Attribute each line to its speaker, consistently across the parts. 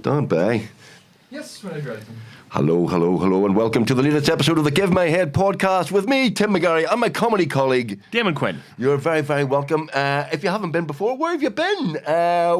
Speaker 1: Stand by.
Speaker 2: Yes, Manager.
Speaker 1: Hello, and welcome to the latest episode of the Give My Head podcast with me, Tim McGarry, and my comedy colleague,
Speaker 3: Damon Quinn.
Speaker 1: You're very, very welcome. If you haven't been before, where have you been?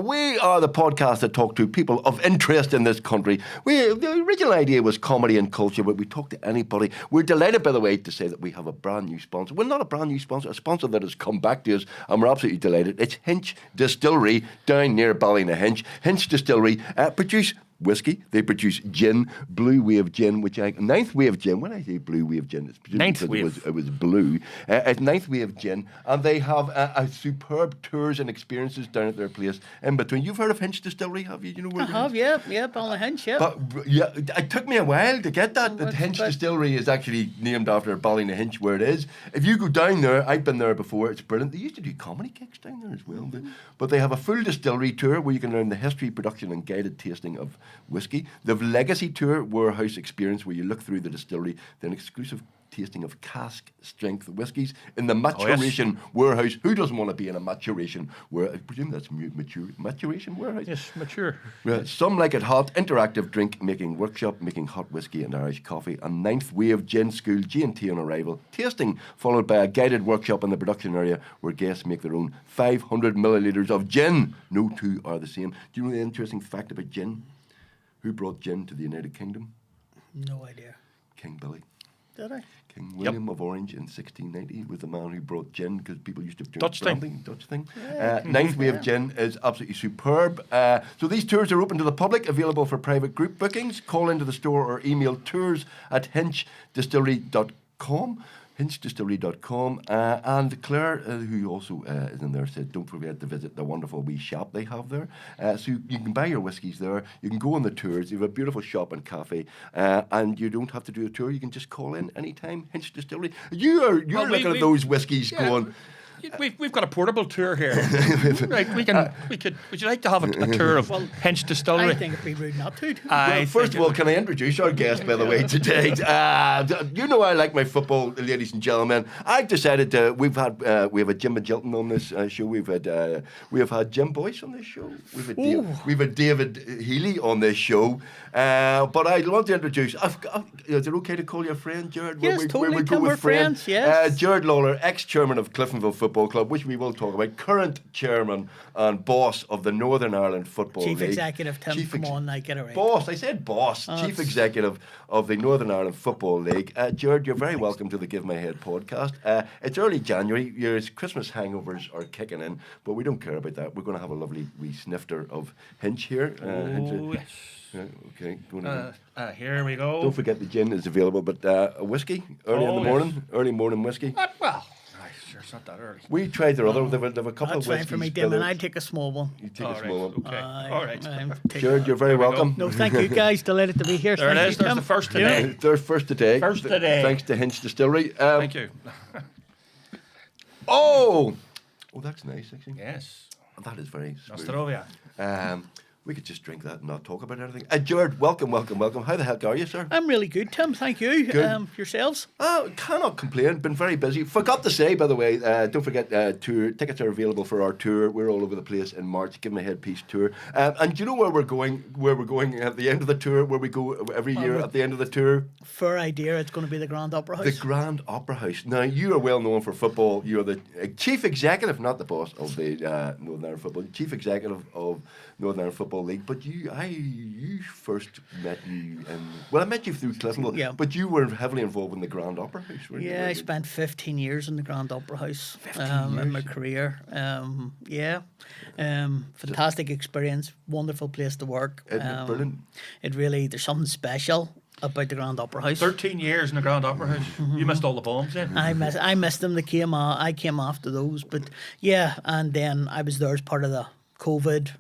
Speaker 1: We are the podcast that talk to people of interest in this country. The original idea was comedy and culture, but we talk to anybody. We're delighted, by the way, to say that we have a brand new sponsor. Well, not a brand new sponsor, a sponsor that has come back to us, and we're absolutely delighted. It's Hinch Distillery down near Ballynahinch. Hinch Distillery produce whiskey. They produce gin, Blue Wave gin, Ninth Wave gin. When I say Blue Wave gin, it's
Speaker 3: Ninth
Speaker 1: because
Speaker 3: Wave.
Speaker 1: it was blue. It's Ninth Wave gin, and they have a superb tours and experiences down at their place in between. You've heard of Hinch Distillery, have you? You know where
Speaker 4: I have, yeah, Ballynahinch, yeah.
Speaker 1: But yeah, it took me a while to get that. That Hinch Distillery is actually named after Ballynahinch, where it is. If you go down there, I've been there before. It's brilliant. They used to do comedy gigs down there as well. But they have a full distillery tour where you can learn the history, production, and guided tasting of whiskey. The Legacy Tour warehouse experience where you look through the distillery, then exclusive tasting of cask strength whiskies in the maturation warehouse. Who doesn't want to be in a maturation warehouse? I presume that's maturation warehouse?
Speaker 3: Yes, mature.
Speaker 1: Some like it hot, interactive drink making workshop, making hot whiskey and Irish coffee, and Ninth Wave Gin School, G&T on arrival, tasting, followed by a guided workshop in the production area where guests make their own 500 millilitres of gin. No two are the same. Do you know the interesting fact about gin? Who brought gin to the United Kingdom?
Speaker 4: No idea.
Speaker 1: King Billy.
Speaker 4: Did I?
Speaker 1: King William of Orange in 1690 was the man who brought gin because people used to drink
Speaker 3: Dutch
Speaker 1: thing. Ninth Wave gin is absolutely superb. So these tours are open to the public, available for private group bookings. Call into the store or email tours@hinchdistillery.com. hinchdistillery.com, and Claire, who also is in there, said don't forget to visit the wonderful wee shop they have there. So you can buy your whiskies there, you can go on the tours, you have a beautiful shop and cafe, and you don't have to do a tour, you can just call in anytime. Hinch Distillery. You're looking at those whiskies going...
Speaker 3: We've got a portable tour here. Right, would you like to have a tour of Hinch Distillery?
Speaker 4: I think it'd be rude not to.
Speaker 1: Well, first of all, can I introduce our guest, by the way, today? You know I like my football, ladies and gentlemen. I've decided we have a Jim Magilton on this show. We have had Jim Boyce on this show. We've had David Healy on this show. But I want to introduce. Is it okay to call you a friend, Gerard?
Speaker 4: Yes, totally. We're friends. Yes.
Speaker 1: Gerard Lawlor, ex-chairman of Cliftonville Football Club, which we will talk about. Current chairman and boss of the Northern Ireland Football
Speaker 4: Chief
Speaker 1: League.
Speaker 4: Executive, Tim. Come on, I get it right.
Speaker 1: Boss. I said boss. Chief Executive of the Northern Ireland Football League. Gerard, you're very welcome to the Give My Head podcast. It's early January. Your Christmas hangovers are kicking in, but we don't care about that. We're going to have a lovely wee snifter of Hinch here.
Speaker 3: Yes.
Speaker 1: Okay.
Speaker 3: Here we go.
Speaker 1: Don't forget the gin is available, but a whiskey early in the morning. Early morning whiskey.
Speaker 3: Sure, it's not that early.
Speaker 1: We tried their other. They have a couple
Speaker 4: That's
Speaker 1: of whiskeys.
Speaker 4: fine for me, Damon. I'd take a small one.
Speaker 1: You take a small one.
Speaker 3: Okay. All right.
Speaker 1: Gerard, you're very welcome.
Speaker 4: No, thank you, guys. Delighted to be here.
Speaker 3: There it is. There's
Speaker 4: Tim.
Speaker 3: the first today.
Speaker 1: There's first today.
Speaker 3: First today.
Speaker 1: Thanks to Hinch Distillery.
Speaker 3: Thank you.
Speaker 1: Oh, that's nice, actually.
Speaker 3: Yes.
Speaker 1: That is very smooth.
Speaker 3: Nostrovia.
Speaker 1: We could just drink that and not talk about anything. Gerard, welcome. How the heck are you, sir?
Speaker 4: I'm really good, Tim. Thank you.
Speaker 1: Good.
Speaker 4: Yourselves?
Speaker 1: Oh, cannot complain. Been very busy. Forgot to say, by the way, don't forget, tour tickets are available for our tour. We're all over the place in March. Give Me a Headpiece tour. And do you know where we're going? Where we're going at the end of the tour? Where we go every year at the end of the tour?
Speaker 4: Fair idea. It's going to be the Grand Opera House.
Speaker 1: The Grand Opera House. Now, you are well known for football. You're the chief executive, not the boss of the Northern Ireland Football, chief executive of Northern Ireland Football League. But you first met you, I met you through Cliftonville.
Speaker 4: Yeah.
Speaker 1: But you were heavily involved in the Grand Opera House. Weren't you?
Speaker 4: I spent 15 years in the Grand Opera House in my career. Fantastic experience, wonderful place to work.
Speaker 1: Brilliant.
Speaker 4: It really, there's something special about the Grand Opera House.
Speaker 3: 13 years in the Grand Opera House. You missed all the poems then.
Speaker 4: I missed them. I came after those, but and then I was there as part of the COVID,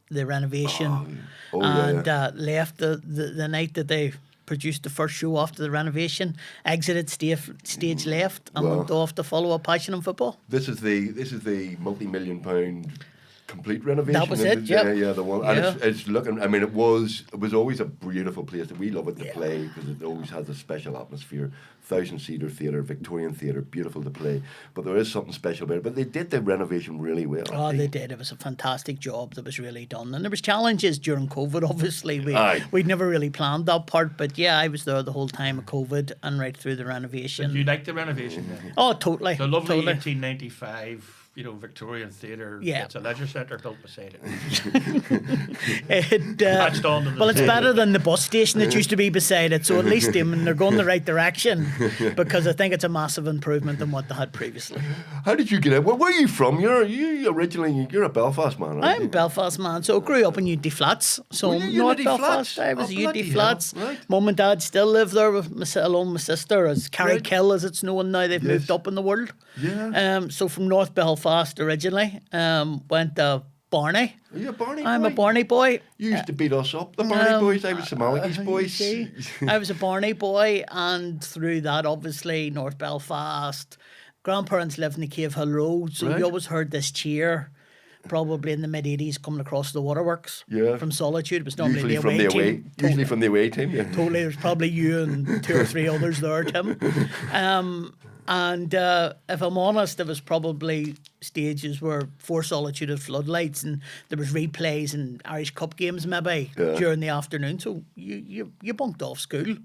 Speaker 4: the renovation, left the night that they produced the first show after the renovation, exited stage left, and went off to follow a passion in football.
Speaker 1: This is the multi-million-pound complete renovation.
Speaker 4: That was
Speaker 1: isn't
Speaker 4: it, yep.
Speaker 1: Yeah, the one.
Speaker 4: Yeah.
Speaker 1: And it's looking. I mean, it was always a beautiful place that we love it to play because it always has a special atmosphere. 1,000-seater theatre, Victorian theatre, beautiful to play. But there is something special about it. But they did the renovation really well.
Speaker 4: Oh, they did. It was a fantastic job that was really done. And there was challenges during COVID, obviously. We'd never really planned that part. But yeah, I was there the whole time of COVID and right through the renovation.
Speaker 3: Did you like the renovation then?
Speaker 4: Oh, totally.
Speaker 3: The lovely
Speaker 4: totally.
Speaker 3: 1895, Victorian theatre.
Speaker 4: Yeah.
Speaker 3: It's a leisure centre built beside it.
Speaker 4: Patched
Speaker 3: on to the
Speaker 4: well, it's better than the bus station that used to be beside it. So at least they're going the right direction because I think it's a massive improvement than what they had previously.
Speaker 1: How did you get it? Where are you from? You're a Belfast man, aren't
Speaker 4: I'm
Speaker 1: you?
Speaker 4: a Belfast man, so I grew up in UD Flats. So
Speaker 1: Were you
Speaker 4: North
Speaker 1: UD
Speaker 4: Belfast.
Speaker 1: Flats?
Speaker 4: I was
Speaker 1: Oh,
Speaker 4: UD
Speaker 1: bloody
Speaker 4: Flats.
Speaker 1: hell, right.
Speaker 4: Mum and Dad still live there along with my sister as Carrickhill, as it's known now. They've
Speaker 1: Yes.
Speaker 4: moved up in the world.
Speaker 1: Yeah.
Speaker 4: So from North Belfast originally, went to Barney.
Speaker 1: Are you a Barney boy?
Speaker 4: I'm a Barney boy.
Speaker 1: You used to beat us up, the Barney boys. I was the Malachy's
Speaker 4: You
Speaker 1: boys.
Speaker 4: see, I was a Barney boy, and through that, obviously, North Belfast. Grandparents lived in the Cave Hill Road, so
Speaker 1: Right.
Speaker 4: you always heard this cheer, probably in the mid-80s, coming across the waterworks from Solitude. It was normally
Speaker 1: Usually
Speaker 4: the
Speaker 1: from
Speaker 4: away
Speaker 1: the
Speaker 4: team.
Speaker 1: away. Usually from the away team. Yeah.
Speaker 4: Totally, there's probably you and 2 or 3 others there, Tim. And if I'm honest, there was probably stages where for Solitude had floodlights and there was replays and Irish Cup games maybe during the afternoon. So you bunked off school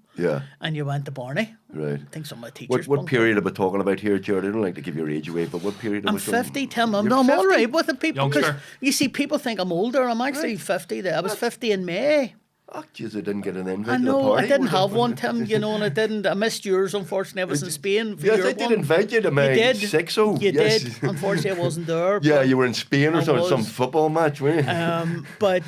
Speaker 4: and you went to Barney.
Speaker 1: Right.
Speaker 4: I think some of the teachers
Speaker 1: What
Speaker 4: bunked
Speaker 1: period are we talking about here, Jared? I don't like to give your age away, but what period are
Speaker 4: I'm
Speaker 1: we talking
Speaker 4: 50, Tim. I'm
Speaker 1: You're
Speaker 4: all
Speaker 1: 50?
Speaker 4: right with the people. Because
Speaker 3: Youngster.
Speaker 4: you see, people think I'm older. I'm actually 50. I was 50 in May.
Speaker 1: Oh, jeez, I didn't get an invite
Speaker 4: I
Speaker 1: to the
Speaker 4: know,
Speaker 1: party.
Speaker 4: I didn't have one, Tim, and I didn't. I missed yours, unfortunately. I was in Spain for
Speaker 1: Yes,
Speaker 4: your
Speaker 1: I did
Speaker 4: one.
Speaker 1: invite you to my
Speaker 4: You did.
Speaker 1: 6-0.
Speaker 4: You
Speaker 1: Yes.
Speaker 4: did. Unfortunately, I wasn't there.
Speaker 1: Yeah,
Speaker 4: but-
Speaker 1: you were in Spain or
Speaker 4: I
Speaker 1: some
Speaker 4: was.
Speaker 1: football match, weren't you?
Speaker 4: But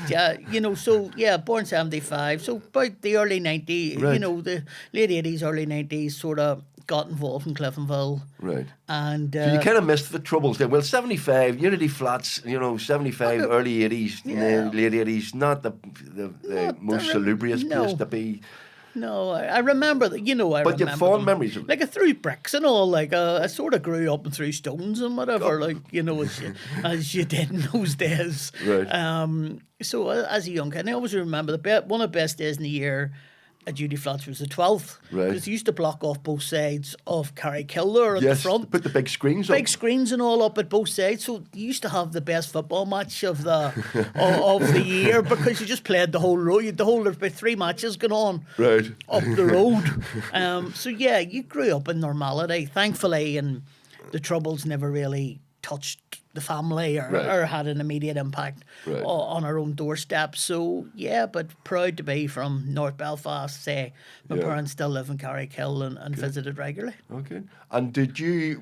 Speaker 4: so yeah, born 75. So about the early 90s,
Speaker 1: Right.
Speaker 4: the late 80s, early 90s, sort of got involved in Cliftonville.
Speaker 1: Right.
Speaker 4: And
Speaker 1: So you kind of missed the troubles there. Well, 75, Unity Flats, 75, early 80s, late 80s, not the most salubrious place to be.
Speaker 4: no, I remember that.
Speaker 1: But you have fond
Speaker 4: them.
Speaker 1: memories of it.
Speaker 4: Like I threw bricks and all. Like I sort of grew up and threw stones and whatever. Like as you did in those days.
Speaker 1: Right.
Speaker 4: So as a young kid, I always remember one of the best days in the year at Judy Flats was the 12th.
Speaker 1: Right.
Speaker 4: Because they used to block off both sides of Carrickhill there at the
Speaker 1: Yes,
Speaker 4: front.
Speaker 1: put the big screens up.
Speaker 4: Big screens and all up at both sides, so you used to have the best football match of the of the year because you just played the whole road. There's about 3 matches going on
Speaker 1: Right.
Speaker 4: up the road. So yeah, you grew up in normality, thankfully, and the troubles never really touched the family or had an immediate impact on our own doorstep. So yeah, but proud to be from North Belfast. Say my parents still live in Carrickhill and visited regularly.
Speaker 1: Okay. And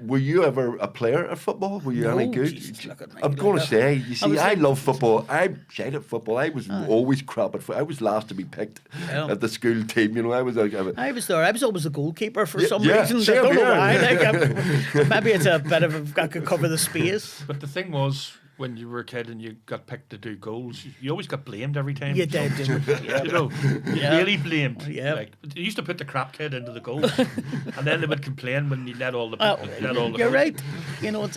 Speaker 1: were you ever a player at football? Were you any good?
Speaker 4: Jesus, look at me.
Speaker 1: I'm going to say, you see, I
Speaker 4: like-
Speaker 1: love football. I'm shite at football. I was always crap at football. I was last to be picked at the school team. I was like,
Speaker 4: I was there. I was always a goalkeeper for some
Speaker 1: yeah,
Speaker 4: reason. I
Speaker 1: same
Speaker 4: don't know
Speaker 1: here.
Speaker 4: why. Maybe it's a bit of I could cover the space.
Speaker 3: But the thing was, when you were a kid and you got picked to do goals, you always got blamed every time.
Speaker 4: You did, didn't you? Yeah.
Speaker 3: You really blamed.
Speaker 4: Yeah.
Speaker 3: Like, they used to put the crap kid into the goals, and then they would complain when you let all the people. let all the
Speaker 4: You're
Speaker 3: goals.
Speaker 4: right.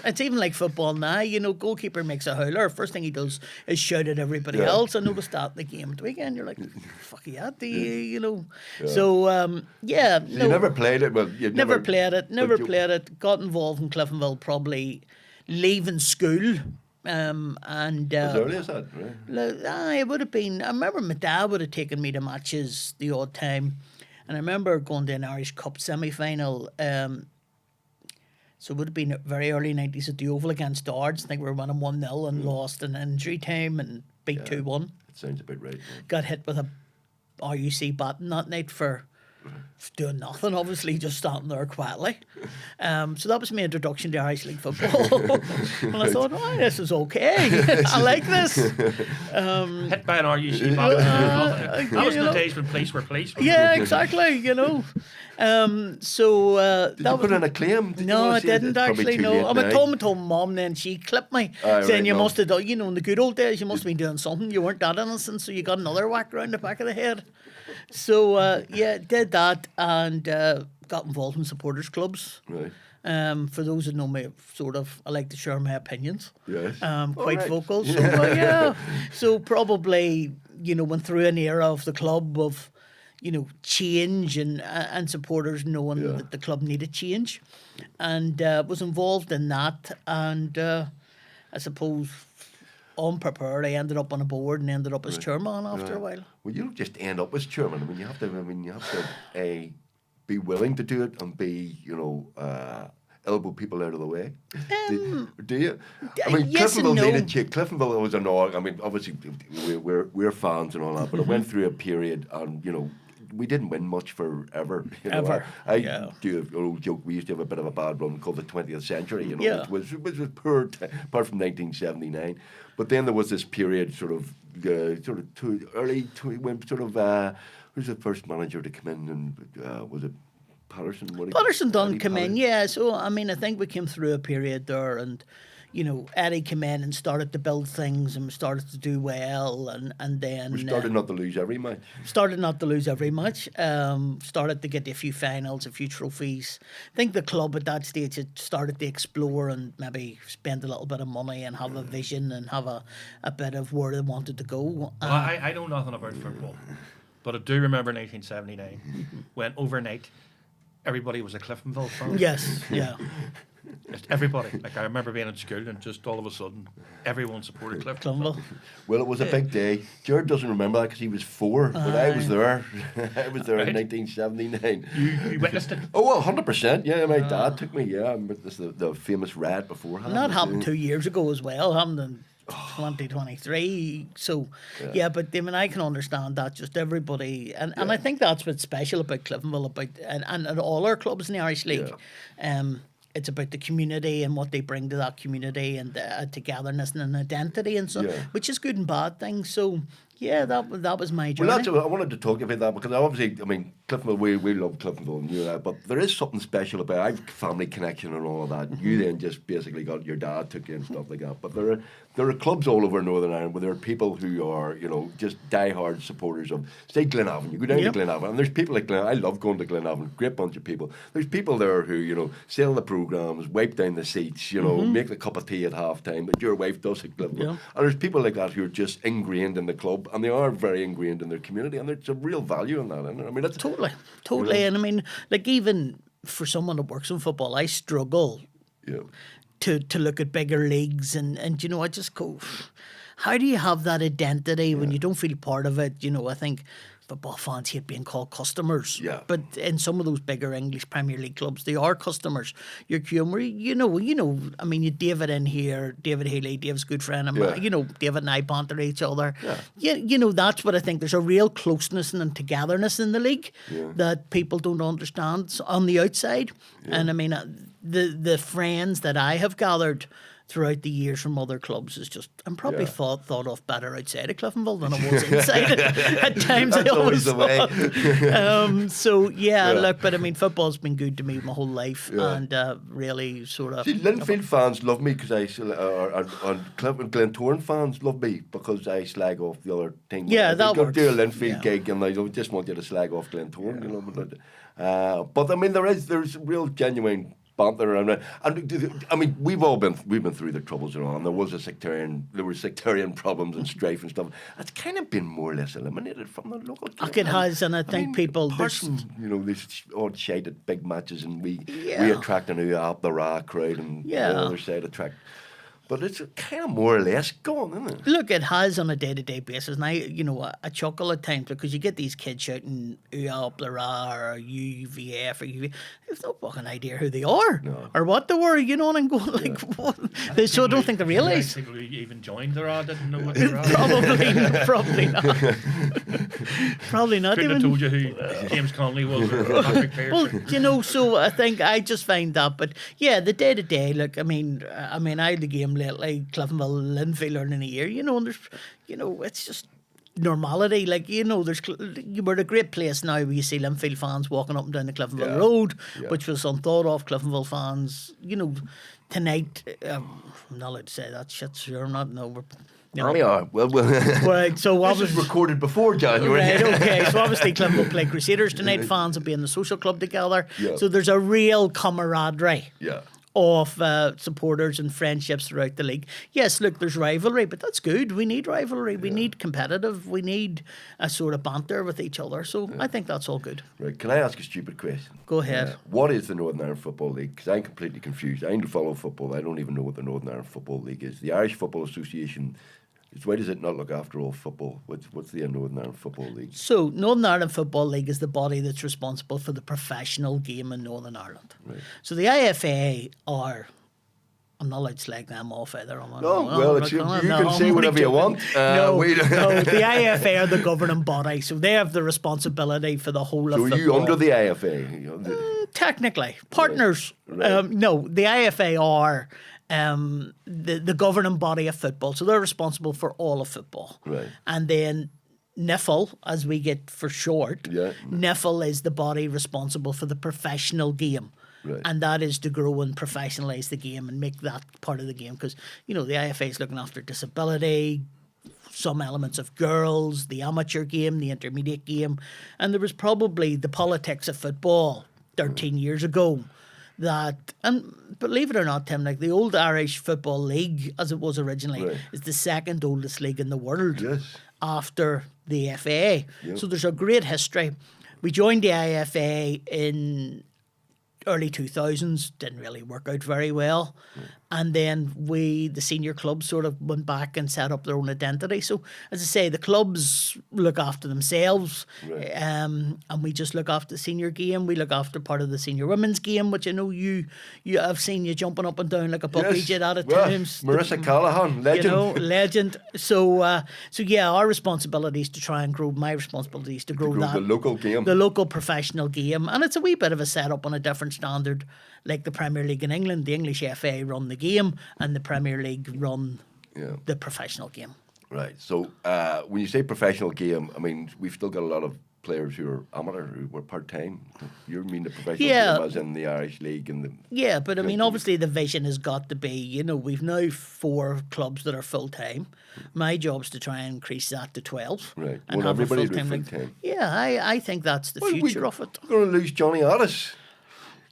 Speaker 4: It's even like football now. Goalkeeper makes a howler. First thing he does is shout at everybody else. I noticed that in the game at the weekend. You're like, fuck yeah, So
Speaker 1: You never played it? Well, you
Speaker 4: never played it. Never
Speaker 1: you-
Speaker 4: played it. Got involved in Cliftonville probably leaving school.
Speaker 1: As early as that, right?
Speaker 4: It would have been. I remember my dad would have taken me to matches the odd time, and I remember going to an Irish Cup semi-final. So it would have been very early 90s at the Oval against Ards. I think we were winning 1-0 and lost in injury time and beat 2-1.
Speaker 1: That sounds about right. Yeah.
Speaker 4: Got hit with a RUC baton that night for doing nothing, obviously, just standing there quietly. So that was my introduction to Irish League football. And I thought, this is okay. I like this.
Speaker 3: Hit by an RUC ball. That was the days when police were police.
Speaker 4: Yeah, exactly, So
Speaker 1: Did you put in a claim? Did you
Speaker 4: no,
Speaker 1: wanna
Speaker 4: I
Speaker 1: say it?
Speaker 4: didn't
Speaker 1: It's probably
Speaker 4: actually.
Speaker 1: too
Speaker 4: No,
Speaker 1: late
Speaker 4: I
Speaker 1: now.
Speaker 4: told mum, then she clipped me,
Speaker 1: Right,
Speaker 4: saying you
Speaker 1: no.
Speaker 4: must have done. In the good old days, you must have been doing something. You weren't that innocent, so you got another whack round the back of the head. So did that, and got involved in supporters clubs.
Speaker 1: Right.
Speaker 4: For those that know me, I like to share my opinions.
Speaker 1: Yes.
Speaker 4: Quite
Speaker 1: Alright.
Speaker 4: vocal. So yeah. So probably, went through an era of the club of, change and supporters knowing that the club needed change, and was involved in that. And I suppose unprepared, I ended up on a board and ended up as chairman after a while.
Speaker 1: Well, you don't just end up as chairman. I mean, you have to be willing to do it and be, elbow people out of the way. Do you? I mean,
Speaker 4: yes and
Speaker 1: Cliftonville
Speaker 4: no.
Speaker 1: needed change. Cliftonville was an org. I mean, obviously we're fans and all that, but it went through a period, and we didn't win much forever.
Speaker 4: Ever.
Speaker 1: I do an old joke. We used to have a bit of a bad run called the 20th century. Which was poor, apart from 1979. But then there was this period, when who's the first manager to come in, and was it Patterson?
Speaker 4: Patterson done come in,
Speaker 1: Patterson?
Speaker 4: yeah. So, I mean, I think we came through a period there, and, Eddie came in and started to build things and started to do well, and then...
Speaker 1: We started not to lose every match.
Speaker 4: Started to get a few finals, a few trophies. I think the club at that stage had started to explore and maybe spend a little bit of money and have a vision and have a bit of where they wanted to go.
Speaker 3: Well, I know nothing about football, but I do remember 1979 when overnight everybody was a Cliftonville fan.
Speaker 4: Yes, yeah.
Speaker 3: Just everybody. Like, I remember being in school and just all of a sudden everyone supported Cliftonville.
Speaker 1: Well, it was a big day. Gerard doesn't remember that because he was 4, but I was there. I was there in 1979.
Speaker 3: You witnessed it?
Speaker 1: Oh, well, 100%. Yeah, my dad took me. Yeah, I witnessed the famous riot beforehand.
Speaker 4: And that happened 2 years ago as well, happened in 2023. So, but I mean, I can understand that. Just everybody, and I think that's what's special about Cliftonville, and all our clubs in the Irish League. It's about the community and what they bring to that community, and togetherness and an identity and so, which is good and bad things. So, that was my journey.
Speaker 1: Well, I wanted to talk about that because obviously, I mean, Cliftonville, we love Cliftonville and you know that, but there is something special about it. I have family connection and all of that. You then just basically got your dad took you and stuff like that. But there are clubs all over Northern Ireland where there are people who are, just diehard supporters of, say, Glenavon. You go down to Glenavon, and there's people like Glenavon. I love going to Glenavon. Great bunch of people. There's people there who, sell the programmes, wipe down the seats, make the cup of tea at half time that your wife does at Glenavon. Yeah. And there's people like that who are just ingrained in the club, and they are very ingrained in their community, and there's a real value in that. I mean, that's
Speaker 4: totally. And I mean, like, even for someone that works in football, I struggle to look at bigger leagues, and I just go, how do you have that identity when you don't feel part of it? I think football fans hate being called customers. Yeah. But in some of those bigger English Premier League clubs, they are customers. You're Cume, I mean, you David in here, David Healy, Dave's a good friend of mine, David and I banter each other. Yeah. That's what I think. There's a real closeness and togetherness in the league that people don't understand on the outside. Yeah. And I mean, the friends that I have gathered throughout the years from other clubs is just, I'm probably thought of better outside of Cliftonville than I was inside it. At times I always thought. Look, but I mean, football's been good to me my whole life, and really sort of...
Speaker 1: See, Linfield fans love me because and Glentoran fans love me because I slag off the other thing.
Speaker 4: Yeah, that works.
Speaker 1: Do a Linfield gig and I just want you to slag off Glentoran, but I mean, there's real genuine banter around it. And I mean, we've been through the troubles and all, and there were sectarian problems and strife and stuff. It's kind of been more or less eliminated from the local club.
Speaker 4: It has, and I think people...
Speaker 1: These odd shite at big matches, and we attract a new up the Ra crowd, and the other side attract... But it's kind of more or less gone, isn't it?
Speaker 4: Look, it has on a day-to-day basis. And I chuckle at times because you get these kids shouting up the Ra or UVF or UV. There's no fucking idea who they are or what they were, and I'm going like, what? So I don't think they realise.
Speaker 3: People who even joined the Ra didn't know what the Ra
Speaker 4: was. Probably not. Probably not.
Speaker 3: Couldn't have told you who James Conley was or Patrick Pearson.
Speaker 4: Well, so I think I just find that. But yeah, the day-to-day, look, I mean, I had the game lately, Cliftonville, Linfield earlier in the year, and there's, it's just normality. Like, we're at a great place now where you see Linfield fans walking up and down the Cliftonville Road, which was unthought of. Cliftonville fans, tonight, I'm not allowed to say that shit, sure, I'm not, no, No.
Speaker 1: Oh, yeah. Well,
Speaker 4: Right, so
Speaker 1: this
Speaker 4: obviously,
Speaker 1: is recorded before January.
Speaker 4: right, okay. So obviously, Cliff will play Crusaders tonight. Fans will be in the social club together.
Speaker 1: Yeah.
Speaker 4: So there's a real camaraderie.
Speaker 1: Yeah.
Speaker 4: Of supporters and friendships throughout the league. Yes, look, there's rivalry, but that's good. We need rivalry. We need competitive. We need a sort of banter with each other. So I think that's all good.
Speaker 1: Right. Can I ask a stupid question?
Speaker 4: Go ahead.
Speaker 1: What is the Northern Ireland Football League? Because I'm completely confused. I need to follow football. I don't even know what the Northern Ireland Football League is. The Irish Football Association. Why does it not look after all football? What's the Northern Ireland Football League?
Speaker 4: So Northern Ireland Football League is the body that's responsible for the professional game in Northern Ireland.
Speaker 1: Right.
Speaker 4: So the IFA are... I'm not allowed to slag them off either.
Speaker 1: You can say whatever you want.
Speaker 4: No, the IFA are the governing body, so they have the responsibility for the whole of
Speaker 1: So are
Speaker 4: football.
Speaker 1: you under the IFA?
Speaker 4: Technically, partners.
Speaker 1: Right.
Speaker 4: No, the IFA are the governing body of football, so they're responsible for all of football.
Speaker 1: Right.
Speaker 4: And then NIFL, as we get for short, NIFL is the body responsible for the professional game.
Speaker 1: Right.
Speaker 4: And that is to grow and professionalise the game and make that part of the game. Because, the IFA is looking after disability, some elements of girls, the amateur game, the intermediate game. And there was probably the politics of football 13 years ago that, and believe it or not, Tim, like the old Irish Football League, as it was originally, is the second oldest league in the world after the FA.
Speaker 1: Yep.
Speaker 4: So there's a great history. We joined the IFA in early 2000s, didn't really work out very well. And then the senior clubs sort of went back and set up their own identity. So, as I say, the clubs look after themselves, and we just look after the senior game. We look after part of the senior women's game, which I know I've seen you jumping up and down like a puppy jet at times.
Speaker 1: Marissa Callahan, legend.
Speaker 4: Legend. So yeah, our responsibility is to try and grow. My responsibility is to grow that
Speaker 1: the local game,
Speaker 4: the local professional game, and it's a wee bit of a setup on a different standard, like the Premier League in England. The English FA run the game, and the Premier League run the professional game.
Speaker 1: Right. So when you say professional game, I mean, we've still got a lot of players who are amateur, who were part-time. You mean the professional game as in the Irish League and the...
Speaker 4: Yeah, but I mean, obviously the vision has got to be, we've now 4 clubs that are full-time. My job's to try and increase that to 12.
Speaker 1: Right.
Speaker 4: And
Speaker 1: Well,
Speaker 4: have a
Speaker 1: everybody
Speaker 4: full-time
Speaker 1: do
Speaker 4: league.
Speaker 1: full-time.
Speaker 4: Yeah, I think that's the future of it.
Speaker 1: We're going to lose Johnny Alice.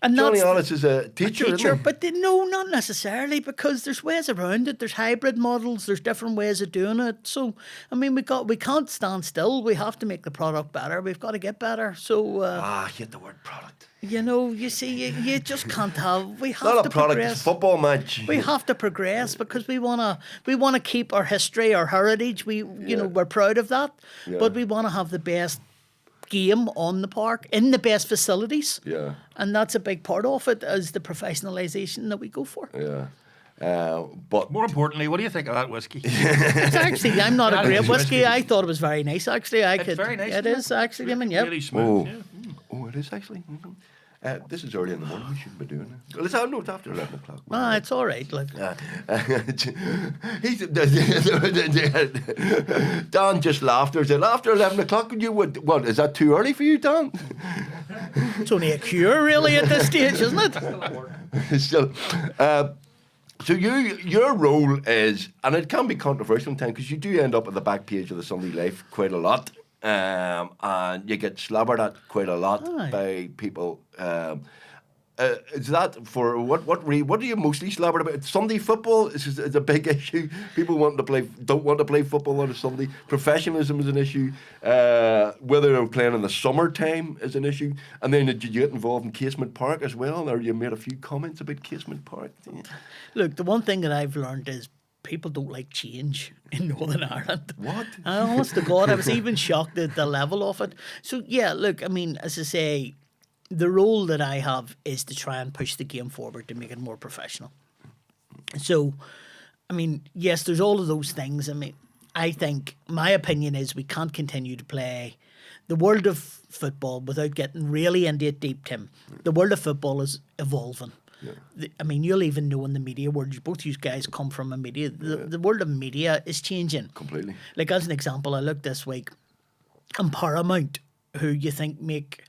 Speaker 4: And
Speaker 1: Johnny
Speaker 4: that's
Speaker 1: Alice is a teacher, isn't he?
Speaker 4: but no, not necessarily, because there's ways around it. There's hybrid models. There's different ways of doing it. So, I mean, we can't stand still. We have to make the product better. We've got to get better. So,
Speaker 1: I hate the word product.
Speaker 4: you see, you just can't have. We have
Speaker 1: Not
Speaker 4: to
Speaker 1: a product,
Speaker 4: progress.
Speaker 1: it's a football match.
Speaker 4: We have to progress because we wanna keep our history, our heritage. We're proud of that, but we want to have the best game on the park in the best facilities.
Speaker 1: Yeah.
Speaker 4: And that's a big part of it, is the professionalisation that we go for.
Speaker 1: Yeah. But
Speaker 3: More importantly, what do you think of that whiskey?
Speaker 4: It's actually, I'm not a
Speaker 3: That
Speaker 4: great
Speaker 3: is
Speaker 4: whiskey.
Speaker 3: whiskey.
Speaker 4: I thought it was very nice, actually.
Speaker 3: It's very nice,
Speaker 4: It
Speaker 3: isn't
Speaker 4: is, actually. I mean, yeah.
Speaker 3: Really smooth.
Speaker 1: Oh, it is actually. This is early in the morning. We shouldn't be doing it. Well, it's after 11 o'clock.
Speaker 4: It's all right. Look.
Speaker 1: Dan just laughed. He said, after 11 o'clock, what, is that too early for you, Dan?
Speaker 4: It's only a cure, really, at this stage, isn't it?
Speaker 1: Still, so your role is, and it can be controversial in time, because you do end up at the back page of the Sunday Life quite a lot. And you get slobbered at quite a lot by people. Is that for what do you mostly slobbered about? Sunday football is a big issue. People don't want to play football on a Sunday. Professionalism is an issue. Whether they're playing in the summertime is an issue. And then did you get involved in Casement Park as well? Or you made a few comments about Casement Park?
Speaker 4: Look, the one thing that I've learned is people don't like change in Northern Ireland.
Speaker 1: What?
Speaker 4: Honest to God, I was even shocked at the level of it. So, yeah, look, I mean, as I say, the role that I have is to try and push the game forward to make it more professional. So, I mean, yes, there's all of those things. I mean, I think my opinion is we can't continue to play the world of football without getting really into it deep, Tim. The world of football is evolving. Yeah. I mean, you'll even know in the media world, both you guys come from a media, the world of media is changing.
Speaker 1: Completely.
Speaker 4: Like, as an example, I looked this week, and Paramount, who you think make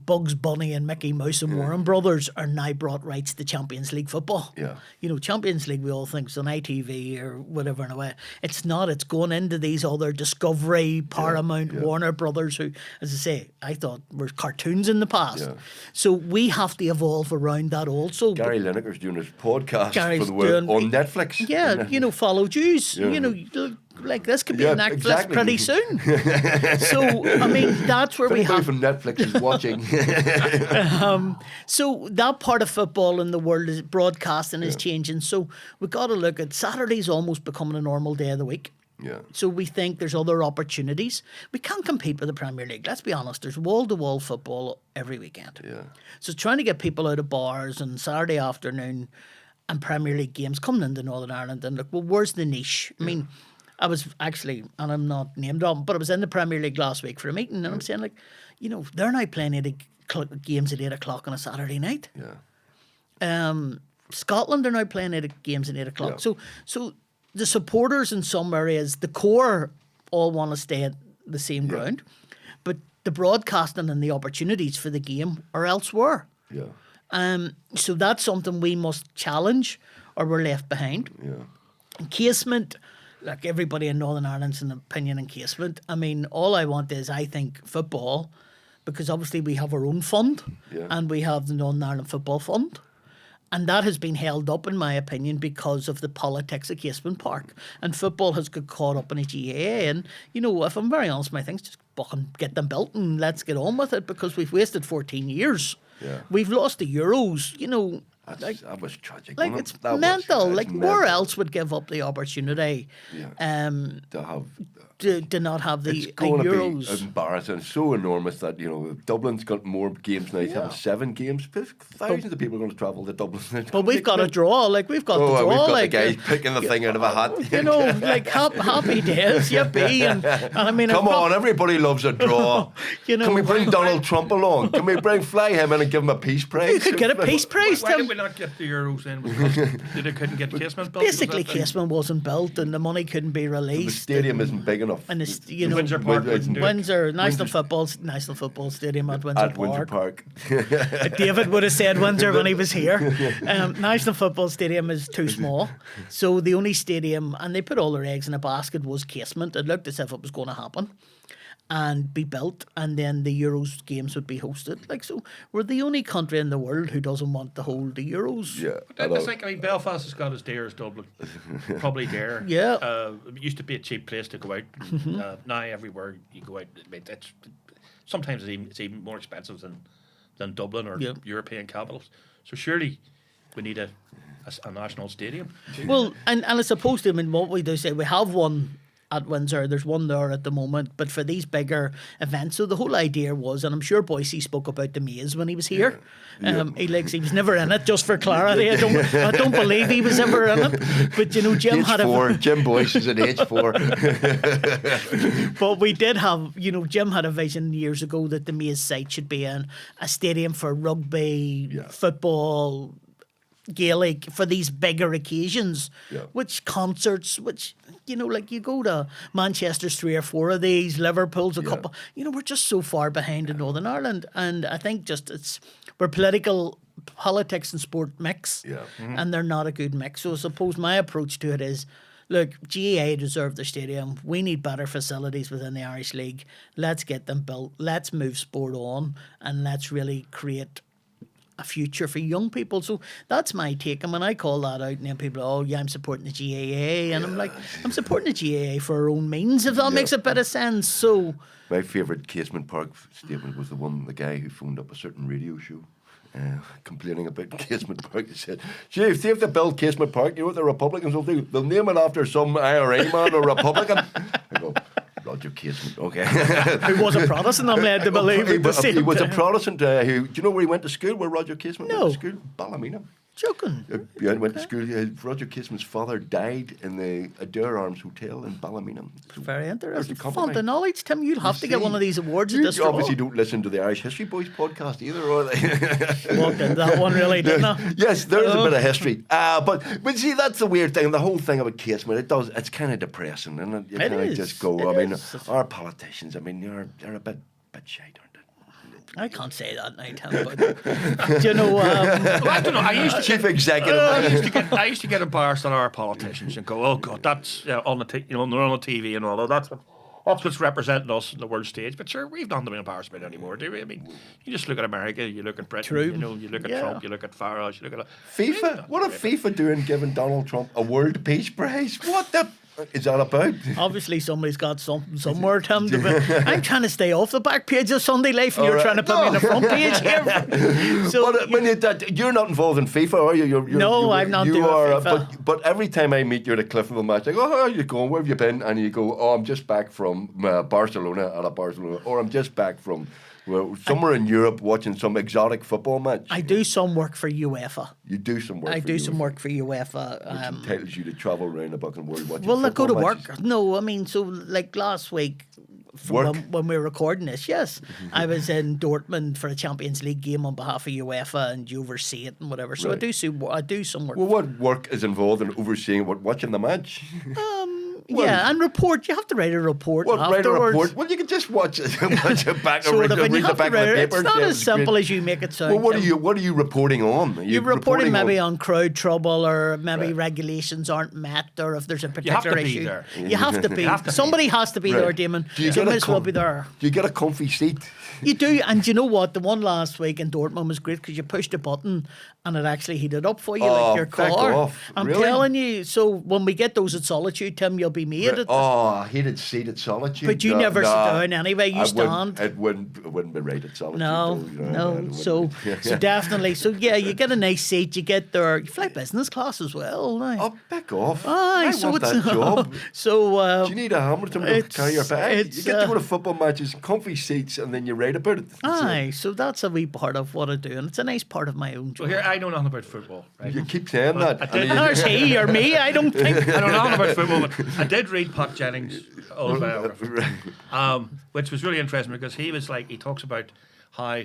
Speaker 4: Bugs Bunny and Mickey Mouse and Warren Brothers are now brought rights to Champions League football.
Speaker 1: Yeah.
Speaker 4: Champions League we all think is on ITV or whatever in a way. It's not. It's going into these other Discovery, Paramount, Warner Brothers who, as I say, I thought were cartoons in the past.
Speaker 1: Yeah.
Speaker 4: So we have to evolve around that also.
Speaker 1: Gary Lineker's doing his podcast
Speaker 4: Gary's
Speaker 1: for the world
Speaker 4: doing-
Speaker 1: on Netflix.
Speaker 4: Yeah, follow Jews. Like this could be on Netflix
Speaker 1: exactly.
Speaker 4: pretty soon. So I mean, that's where we
Speaker 1: Anybody
Speaker 4: have.
Speaker 1: from Netflix is watching.
Speaker 4: So that part of football in the world is broadcasting is changing. So we've got to look at Saturday's almost becoming a normal day of the week.
Speaker 1: Yeah.
Speaker 4: So we think there's other opportunities. We can't compete with the Premier League. Let's be honest. There's wall-to-wall football every weekend.
Speaker 1: Yeah.
Speaker 4: So trying to get people out of bars on Saturday afternoon and Premier League games coming into Northern Ireland and look, well, where's the niche? I mean, I was actually, and I'm not named on, but I was in the Premier League last week for a meeting, and I'm saying, like, they're now playing games at 8 o'clock on a Saturday night.
Speaker 1: Yeah.
Speaker 4: Scotland are now playing games at 8 o'clock.
Speaker 1: Yeah.
Speaker 4: So the supporters in some areas, the core, all want to stay at the same ground, but the broadcasting and the opportunities for the game are elsewhere.
Speaker 1: Yeah.
Speaker 4: So that's something we must challenge, or we're left behind.
Speaker 1: Yeah.
Speaker 4: And Casement, like everybody in Northern Ireland's an opinion in Casement. I mean, all I want is, I think, football, because obviously we have our own fund and we have the Northern Ireland Football Fund. And that has been held up, in my opinion, because of the politics of Casement Park. And football has got caught up in a GAA. And, if I'm very honest, my thing's just fucking get them built and let's get on with it, because we've wasted 14 years.
Speaker 1: Yeah.
Speaker 4: We've lost the Euros,
Speaker 1: That was tragic.
Speaker 4: like
Speaker 1: wasn't
Speaker 4: it's
Speaker 1: it? That was-
Speaker 4: mental.
Speaker 1: it's
Speaker 4: Like
Speaker 1: mental.
Speaker 4: where else would give up the opportunity
Speaker 1: To have
Speaker 4: to not have
Speaker 1: it's
Speaker 4: the
Speaker 1: going to
Speaker 4: Euros?
Speaker 1: be embarrassing. It's so enormous that Dublin's got more games now. It's having 7 games. Thousands of people are going to travel to Dublin.
Speaker 4: But we've got a draw. Like we've got the draw.
Speaker 1: We've got
Speaker 4: like
Speaker 1: the guys picking the thing out of a hat.
Speaker 4: like happy days, yippee! And I mean,
Speaker 1: Come on, everybody loves a draw. Can we bring Donald Trump along? Can we fly him in and give him a peace prize?
Speaker 4: you could get a peace prize.
Speaker 3: Why
Speaker 4: Tim.
Speaker 3: did we not get the Euros in? Because they couldn't get Casement built?
Speaker 4: Basically,
Speaker 3: Was that the-
Speaker 4: Casement wasn't built, and the money couldn't be
Speaker 1: The
Speaker 4: released.
Speaker 1: stadium isn't big enough.
Speaker 4: And
Speaker 3: Windsor Park wouldn't do it.
Speaker 4: Windsor National Football Stadium at Windsor
Speaker 1: At Windsor
Speaker 4: Park.
Speaker 1: Park.
Speaker 4: David would have said Windsor when he was here. National Football Stadium is too small. So the only stadium, and they put all their eggs in a basket, was Casement. It looked as if it was going to happen and be built, and then the Euros games would be hosted. Like, so we're the only country in the world who doesn't want to hold the Euros.
Speaker 1: Yeah.
Speaker 3: It's like, Belfast has got as dear as Dublin. Probably dear.
Speaker 4: Yeah.
Speaker 3: It used to be a cheap place to go out. Now everywhere you go out, sometimes it's even more expensive than Dublin or European capitals. So surely we need a national stadium.
Speaker 4: Well, and I suppose to, I mean, what we do say, we have one at Windsor. There's one there at the moment, but for these bigger events, so the whole idea was, and I'm sure Boise spoke about the maze when he was here. He was never in it. Just for clarity, I don't believe he was ever in it. But Jim had
Speaker 1: H4. Jim Boyce is at H4.
Speaker 4: But we did have, Jim had a vision years ago that the maze site should be in a stadium for rugby, football, Gaelic, for these bigger occasions, which concerts, which, like you go to Manchester's 3 or 4 of these, Liverpool's a couple, we're just so far behind in Northern Ireland. And I think we're politics and sport mix, and they're not a good mix. So I suppose my approach to it is, look, GAA deserve their stadium. We need better facilities within the Irish League. Let's get them built. Let's move sport on, and let's really create a future for young people. So that's my take. And when I call that out, and then people are, I'm supporting the GAA. And I'm like, I'm supporting the GAA for our own means, if that makes a bit of sense. So
Speaker 1: my favourite Casement Park statement was the guy who phoned up a certain radio show complaining about Casement Park. He said, see if they build Casement Park, you know what the Republicans will do? They'll name it after some IRA man or Republican. I go, Roger Casement, okay.
Speaker 4: who was a Protestant, I'm led to believe.
Speaker 1: He
Speaker 4: at the same
Speaker 1: was a
Speaker 4: time.
Speaker 1: Protestant who, do you know where he went to school, where Roger Casement went to school? Ballymena.
Speaker 4: Joking.
Speaker 1: Yeah, went to school. Roger Casement's father died in the Adair Arms Hotel in Ballymena. So
Speaker 4: very interesting.
Speaker 1: there's a
Speaker 4: Font of knowledge, Tim. You'll have to get one of these awards at this
Speaker 1: You obviously
Speaker 4: draw.
Speaker 1: don't listen to the Irish History Boys podcast either, or they?
Speaker 4: Walked into that one really, didn't I?
Speaker 1: Yes, there is a bit of history. But see, that's the weird thing. The whole thing about Casement, it's kind of depressing, and you
Speaker 4: It
Speaker 1: kind of
Speaker 4: is.
Speaker 1: just go.
Speaker 4: It
Speaker 1: I mean,
Speaker 4: is.
Speaker 1: our politicians, I mean, they're a bit shite, aren't they?
Speaker 4: I can't say that now, Tim, but you know,
Speaker 3: Well, I don't know. I used to
Speaker 1: Chief
Speaker 3: get,
Speaker 1: executive.
Speaker 3: I used to get embarrassed on our politicians and go, "Oh God, that's on the they're on the TV and all that. That's what's representing us on the world stage." But sure, we've nothing to be embarrassed about anymore, do we? I mean, you just look at America, you look at Britain,
Speaker 4: True.
Speaker 3: you know, you look at
Speaker 4: Yeah.
Speaker 3: Trump, you look at Farage, you look at
Speaker 1: FIFA. What are FIFA doing giving Donald Trump a World Peace Prize? What the is that about?
Speaker 4: obviously somebody's got something somewhere, Tim. I'm trying to stay off the back page of Sunday Life, and
Speaker 1: All
Speaker 4: you're
Speaker 1: right.
Speaker 4: trying to put me on the front page here. So
Speaker 1: But when you're not involved in FIFA, are you?
Speaker 4: No, I'm not doing FIFA.
Speaker 1: But every time I meet you at a Cliftonville match, I go, "Oh, how are you going? Where have you been?" And you go, "Oh, I'm just back from Barcelona at a Barcelona, or I'm just back from somewhere in Europe watching some exotic football match."
Speaker 4: I do some work for UEFA.
Speaker 1: You do some work.
Speaker 4: I
Speaker 1: for
Speaker 4: do
Speaker 1: UEFA,
Speaker 4: some work for UEFA.
Speaker 1: which entitles you to travel around the fucking world watching.
Speaker 4: Well, I go to
Speaker 1: football
Speaker 4: work.
Speaker 1: matches.
Speaker 4: No, I mean, so like last week,
Speaker 1: Work?
Speaker 4: when we were recording this, yes, I was in Dortmund for a Champions League game on behalf of UEFA, and you oversee it and whatever. So
Speaker 1: Right.
Speaker 4: I do some work.
Speaker 1: Well, what work is involved in overseeing watching the match?
Speaker 4: Yeah, and report. You have to write a report
Speaker 1: What, write a
Speaker 4: afterwards.
Speaker 1: report? Well, you can just watch it back
Speaker 4: Sort
Speaker 1: and
Speaker 4: of, and
Speaker 1: read
Speaker 4: you
Speaker 1: the
Speaker 4: have to
Speaker 1: back of
Speaker 4: write
Speaker 1: the
Speaker 4: it.
Speaker 1: paper.
Speaker 4: It's not
Speaker 1: Yeah,
Speaker 4: as simple as you make it sound.
Speaker 1: Well,
Speaker 4: Tim.
Speaker 1: what are you reporting on? Are you
Speaker 4: You're reporting maybe
Speaker 1: on?
Speaker 4: on crowd trouble, or maybe
Speaker 1: Right.
Speaker 4: regulations aren't met, or if there's a
Speaker 3: have
Speaker 4: particular
Speaker 3: to be
Speaker 4: issue.
Speaker 3: there.
Speaker 4: You have to be.
Speaker 3: have to be.
Speaker 4: Somebody has to be
Speaker 1: Right.
Speaker 4: there, Damon.
Speaker 1: Do you
Speaker 4: So
Speaker 1: get a
Speaker 4: may as well
Speaker 1: com-
Speaker 4: be there.
Speaker 1: Do you get a comfy seat?
Speaker 4: You do, and you know what? The one last week in Dortmund was great because you pushed a button and it actually heated up for you
Speaker 1: Oh,
Speaker 4: like your
Speaker 1: back
Speaker 4: car.
Speaker 1: off.
Speaker 4: I'm
Speaker 1: Really?
Speaker 4: telling you. So when we get those at Solitude, Tim, you'll be made at.
Speaker 1: Oh, I hated seat at Solitude.
Speaker 4: But you never sit down anyway, you
Speaker 1: I
Speaker 4: stand.
Speaker 1: It wouldn't be right at Solitude.
Speaker 4: No,
Speaker 1: though,
Speaker 4: no.
Speaker 1: it wouldn't
Speaker 4: So,
Speaker 1: be.
Speaker 4: so definitely. So yeah, you get a nice seat. You get there. You fly business class as well. Now.
Speaker 1: Oh, back off.
Speaker 4: Aye,
Speaker 1: I
Speaker 4: so
Speaker 1: want
Speaker 4: it's
Speaker 1: that job.
Speaker 4: So
Speaker 1: Do you need a Hamilton to
Speaker 4: it's-
Speaker 1: carry your bag? You
Speaker 4: it's,
Speaker 1: get to go to football matches, comfy seats, and then you write about it.
Speaker 4: aye, so that's a wee part of what I do, and it's a nice part of my own
Speaker 3: So
Speaker 4: job.
Speaker 3: here, I know nothing about football, right?
Speaker 1: You keep saying that.
Speaker 3: I
Speaker 1: and
Speaker 3: did-
Speaker 1: then you-
Speaker 4: There's he or me. I don't think.
Speaker 3: I don't know nothing about football, but I did read Puck Jennings' autobiography, which was really interesting because he talks about how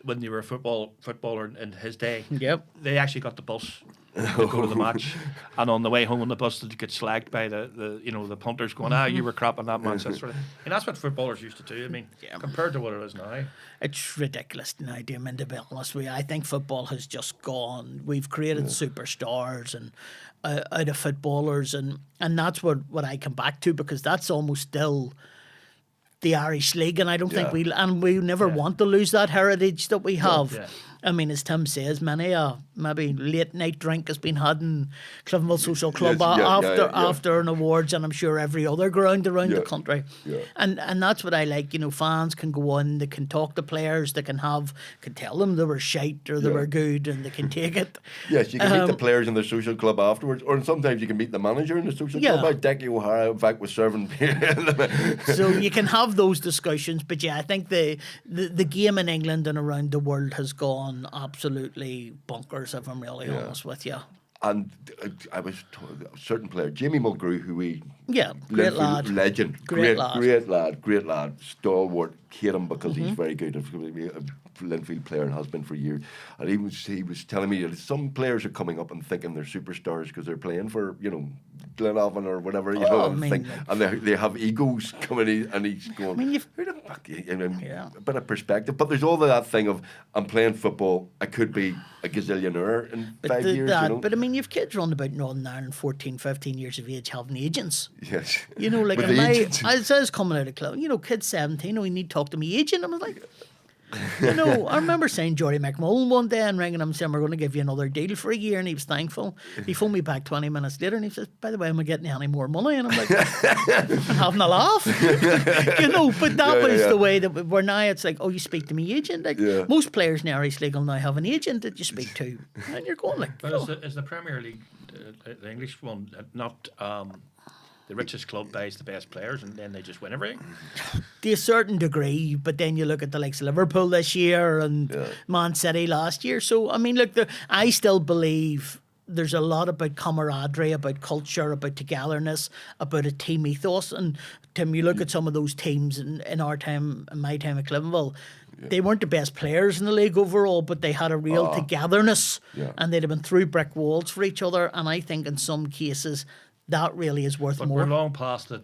Speaker 3: when you were a footballer in his day,
Speaker 4: Yep.
Speaker 3: they actually got the bus to go to the match, and on the way home on the bus, they get slagged by the punters going, you were crap on that match. That sort of, and that's what footballers used to do. I mean, compared to what it is now.
Speaker 4: It's ridiculous now, Damon, to be honest with you. I think football has just gone. We've created superstars and out of footballers, and that's what I come back to, because that's almost still the Irish League, and I don't think we never want to lose that heritage that we have.
Speaker 3: Yeah.
Speaker 4: I mean, as Tim says, many maybe late night drink has been had in Cliftonville Social Club
Speaker 1: Yes,
Speaker 4: after an awards, and I'm sure every other ground around the
Speaker 1: Yeah,
Speaker 4: country.
Speaker 1: yeah.
Speaker 4: And that's what I like. You know, fans can go in, they can talk to players, they can tell them they were shite or they were good, and they can take it.
Speaker 1: Yes, you can meet the players in the social club afterwards, or sometimes you can meet the manager in the social
Speaker 4: Yeah.
Speaker 1: club. Decky O'Hara, in fact, was serving beer.
Speaker 4: So you can have those discussions, but yeah, I think the game in England and around the world has gone absolutely bonkers, if I'm really honest with you.
Speaker 1: And I was told a certain player, Jamie Mulgrew, who we
Speaker 4: Yeah, great lad.
Speaker 1: legend,
Speaker 4: Great
Speaker 1: great lad, stalwart. Hate him because he's very good. A Linfield player and has been for years. And he was telling me that some players are coming up and thinking they're superstars because they're playing for Glenavon or whatever and they have egos coming in, and he's going.
Speaker 4: I mean,
Speaker 1: who the fuck? A bit of perspective, but there's all of that thing of I'm playing football. I could be a gazillionaire in 5 years.
Speaker 4: But I mean, you've kids running about Northern Ireland, 14, 15 years of age, having agents.
Speaker 1: Yes.
Speaker 4: You know, like
Speaker 1: With
Speaker 4: in
Speaker 1: the
Speaker 4: my,
Speaker 1: agents.
Speaker 4: as I was coming out of club, kids 17, we need to talk to me agent. I was like, I remember saying Jory McMullen one day and ringing him saying, we're going to give you another deal for a year, and he was thankful. He phoned me back 20 minutes later and he says, by the way, am I getting any more money? And I'm like, I'm having a laugh. But that was the way that we're now. It's like, oh, you speak to me agent. Like most players in the Irish League will now have an agent that you speak to, and you're going like,
Speaker 3: But is the Premier League, the English one, not the richest club buys the best players and then they just win everything?
Speaker 4: to a certain degree, but then you look at the likes of Liverpool this year and Man City last year. So, I mean, look, I still believe there's a lot about camaraderie, about culture, about togetherness, about a team ethos. And Tim, you look at some of those teams in our time, in my time at Cliftonville, they weren't the best players in the league overall, but they had a real togetherness and they'd have been through brick walls for each other. And I think in some cases, that really is worth
Speaker 3: But
Speaker 4: more.
Speaker 3: we're long past the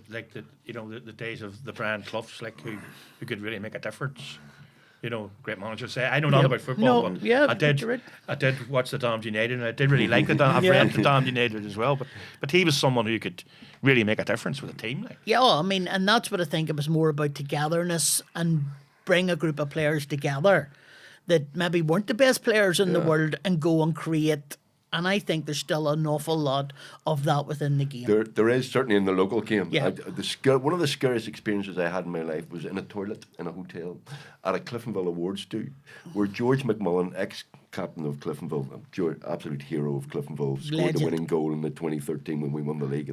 Speaker 3: days of the Brian Cloughs, who could really make a difference. you know, great manager say. I know nothing about football,
Speaker 4: No,
Speaker 3: but
Speaker 4: yeah,
Speaker 3: I did.
Speaker 4: you're right.
Speaker 3: I did watch the Damned United, and I did really like the Damned. I've
Speaker 4: Yeah.
Speaker 3: read the Damned United as well, but he was someone who could really make a difference with a team. Like,
Speaker 4: Yeah, well, I mean, and that's what I think it was more about togetherness and bring a group of players together that maybe weren't the best players in the world and go and create. And I think there's still an awful lot of that within the game.
Speaker 1: There is certainly in the local game.
Speaker 4: Yeah.
Speaker 1: One of the scariest experiences I had in my life was in a toilet in a hotel at a Cliftonville Awards do, where George McMullen, ex-captain of Cliftonville, absolute hero of Cliftonville, scored
Speaker 4: Legend.
Speaker 1: the winning goal in the 2013 when we won the league.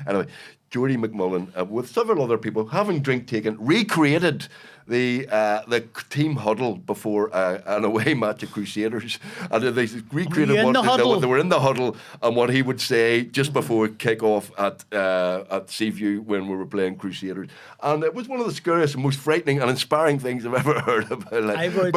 Speaker 1: Anyway, Geordie McMullen, with several other people, having drink taken, recreated the team huddle before an away match of Crusaders, and they recreated
Speaker 4: Were you in the huddle?
Speaker 1: they were in the huddle and what he would say just before kick-off at Seaview when we were playing Crusaders, and it was one of the scariest and most frightening and inspiring things I've ever heard of.
Speaker 4: I would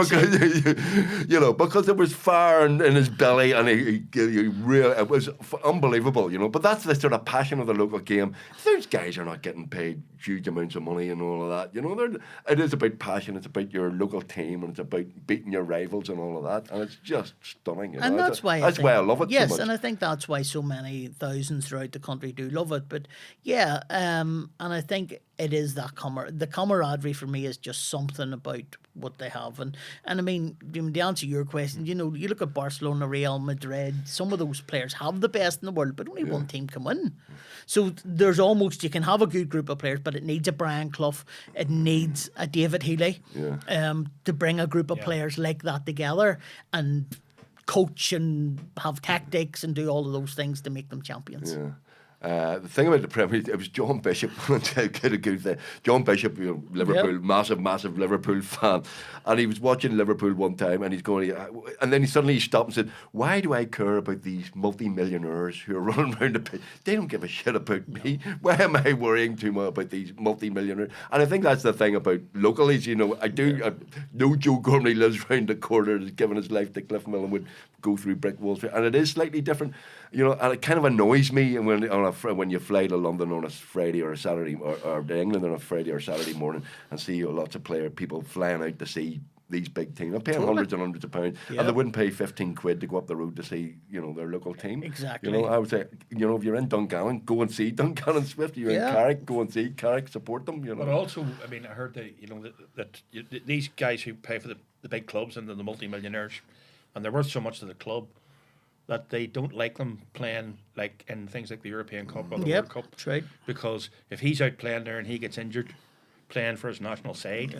Speaker 1: because there was fire in his belly, and it was unbelievable, you know. But that's the sort of passion of the local game. Those guys are not getting paid huge amounts of money and all of that, you know. It is about passion. It's about your local team, and it's about beating your rivals and all of that, and it's just stunning. You know?
Speaker 4: And that's why
Speaker 1: I love it.
Speaker 4: Yes,
Speaker 1: so much.
Speaker 4: and I think that's why so many thousands throughout the country do love it. But yeah, and I think it is that the camaraderie for me is just something about what they have. And I mean, to answer your question, you know, you look at Barcelona, Real Madrid, some of those players have the best in the world, but only one team can win. So there's almost, you can have a good group of players, but it needs a Brian Clough, it needs a David Healy to bring a group of players like that together and coach and have tactics and do all of those things to make them champions.
Speaker 1: Yeah. The thing about the Premier League, it was John Bishop. John Bishop, you know, Liverpool, massive Liverpool fan, and he was watching Liverpool one time, and he's going, and then he suddenly stopped and said, "Why do I care about these multi-millionaires who are running around the pitch? They don't give a shit about me. Why am I worrying too much about these multi-millionaires?" And I think that's the thing about localies. You know, I know Joe Gormley lives round the corner, has given his life to Cliftonville and would go through brick walls, and it is slightly different. You know, and it kind of annoys me when you fly to London on a Friday or a Saturday, or to England on a Friday or Saturday morning, and see lots of people flying out to see these big teams. They're paying hundreds and hundreds of pounds, and they wouldn't pay 15 quid to go up the road to see, you know, their local team.
Speaker 4: Exactly.
Speaker 1: You know, I would say, you know, if you're in Dungannon, go and see Dungannon Swift. You're in Carrick, go and see Carrick, support them. You know.
Speaker 3: But also, I mean, I heard that these guys who pay for the big clubs and the multi-millionaires, and they're worth so much to the club, that they don't like them playing like in things like the European Cup or the World Cup.
Speaker 4: That's right.
Speaker 3: Because if he's out playing there and he gets injured playing for his national side,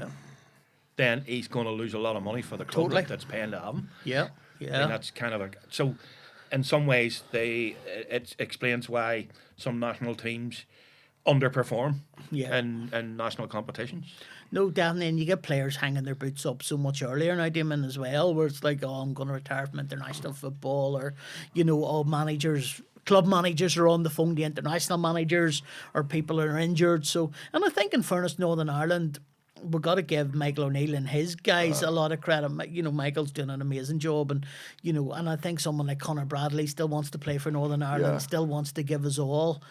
Speaker 3: then he's going to lose a lot of money for the club that's paying to have him.
Speaker 4: Yeah,
Speaker 3: And that's kind of so. In some ways, it explains why some national teams underperform in national competitions.
Speaker 4: No, definitely, and you get players hanging their boots up so much earlier now, Damon, as well, where it's like, oh, I'm going to retire from international football, or, you know, all club managers are on the phone to international managers, or people are injured. So, and I think in fairness, Northern Ireland, we've got to give Michael O'Neill and his guys a lot of credit. You know, Michael's doing an amazing job, and, you know, and I think someone like Conor Bradley still wants to play for Northern Ireland, still wants to give us all.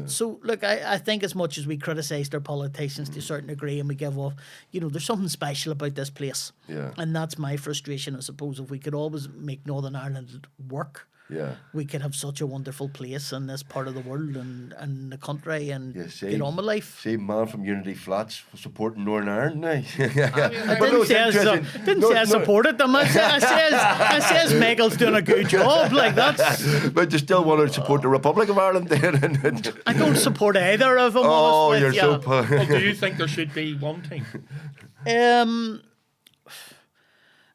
Speaker 4: So, look, I think as much as we criticise their politicians to a certain degree and we give off, you know, there's something special about this place. Yeah. And that's my frustration, I suppose. If we could always make Northern Ireland work, we could have such a wonderful place in this part of the world and the country and get on with life.
Speaker 1: See, man from Unity Flats supporting Northern Ireland now.
Speaker 4: I didn't say I supported them. I says Michael's doing a good job. Like, that's.
Speaker 1: But you still want to support the Republic of Ireland then?
Speaker 4: I don't support either of them.
Speaker 1: Oh, you're so.
Speaker 3: Well, do you think there should be one team?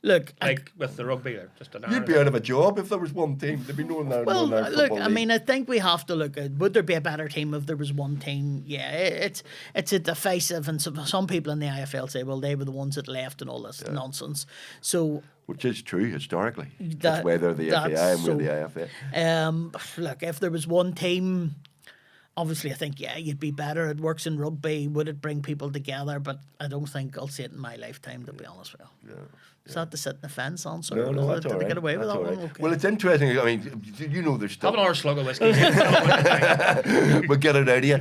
Speaker 4: Look,
Speaker 3: like with the rugby, just an
Speaker 1: you'd be out of a job if there was one team. There'd be no Ireland.
Speaker 4: Well, look, I mean, I think we have to look at, would there be a better team if there was one team? Yeah, it's a divisive, and some people in the IFL say, well, they were the ones that left and all this nonsense. So,
Speaker 1: which is true historically. That's why they're the FAI and we're the IFA.
Speaker 4: Look, if there was one team, obviously, I think, you'd be better. It works in rugby. Would it bring people together? But I don't think I'll see it in my lifetime, to be honest with you. Is that to sit in the fence answer?
Speaker 1: No, that's all
Speaker 4: Did
Speaker 1: right.
Speaker 4: they get away with
Speaker 1: That's
Speaker 4: that
Speaker 1: all
Speaker 4: one?
Speaker 1: right.
Speaker 4: Okay.
Speaker 1: Well, it's interesting. I mean, you know, there's stuff.
Speaker 3: Have another slug of whiskey.
Speaker 1: We'll get it out of you.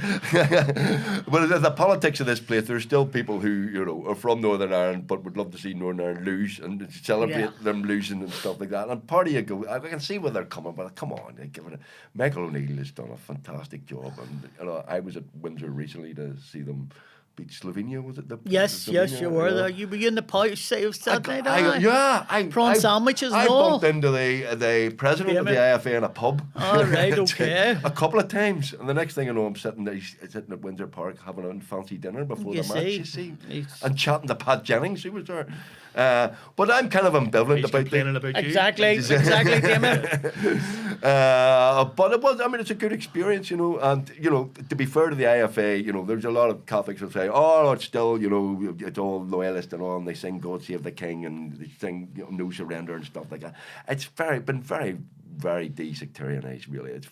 Speaker 1: But the politics of this place, there's still people who, you know, are from Northern Ireland but would love to see Northern Ireland lose and celebrate them losing and stuff like that. And part of you go, I can see where they're coming, but come on, give it Michael O'Neill has done a fantastic job. And you know, I was at Windsor recently to see them beat Slovenia, was it?
Speaker 4: Yes, you were there. You were in the pouch save Saturday night. Prawn sandwiches and
Speaker 1: I
Speaker 4: all.
Speaker 1: bumped into the president of the IFA in a pub.
Speaker 4: All right, okay.
Speaker 1: A couple of times, and the next thing I know, I'm sitting at Windsor Park having a fancy dinner before the match. You see, and chatting to Pat Jennings, who was there. But I'm kind of ambivalent about
Speaker 3: that.
Speaker 4: Exactly, Damon.
Speaker 1: But it was, I mean, it's a good experience, you know, and, you know, to be fair to the IFA, you know, there's a lot of Catholics who say, oh, it's still, you know, it's all loyalist and all, and they sing God Save the King, and they sing, you know, No Surrender and stuff like that. It's been very, very desectarianised, really. It's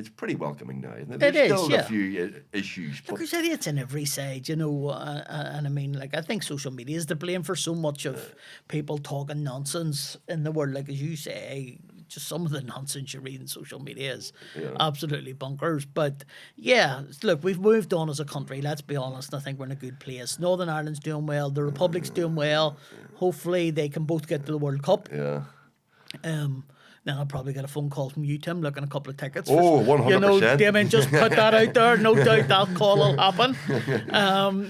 Speaker 1: pretty welcoming now, isn't it? There's still a few issues.
Speaker 4: Look, it's in every side, you know, and I mean, like, I think social media is to blame for so much of people talking nonsense in the world. Like, as you say, just some of the nonsense you read in social media is absolutely bonkers. But yeah, look, we've moved on as a country, let's be honest. I think we're in a good place. Northern Ireland's doing well, the Republic's doing well. Hopefully they can both get to the World Cup.
Speaker 1: Yeah.
Speaker 4: Then I'll probably get a phone call from you, Tim, looking a couple of tickets.
Speaker 1: Oh, 100%.
Speaker 4: You know, Damon, just put that out there. No doubt that call will happen.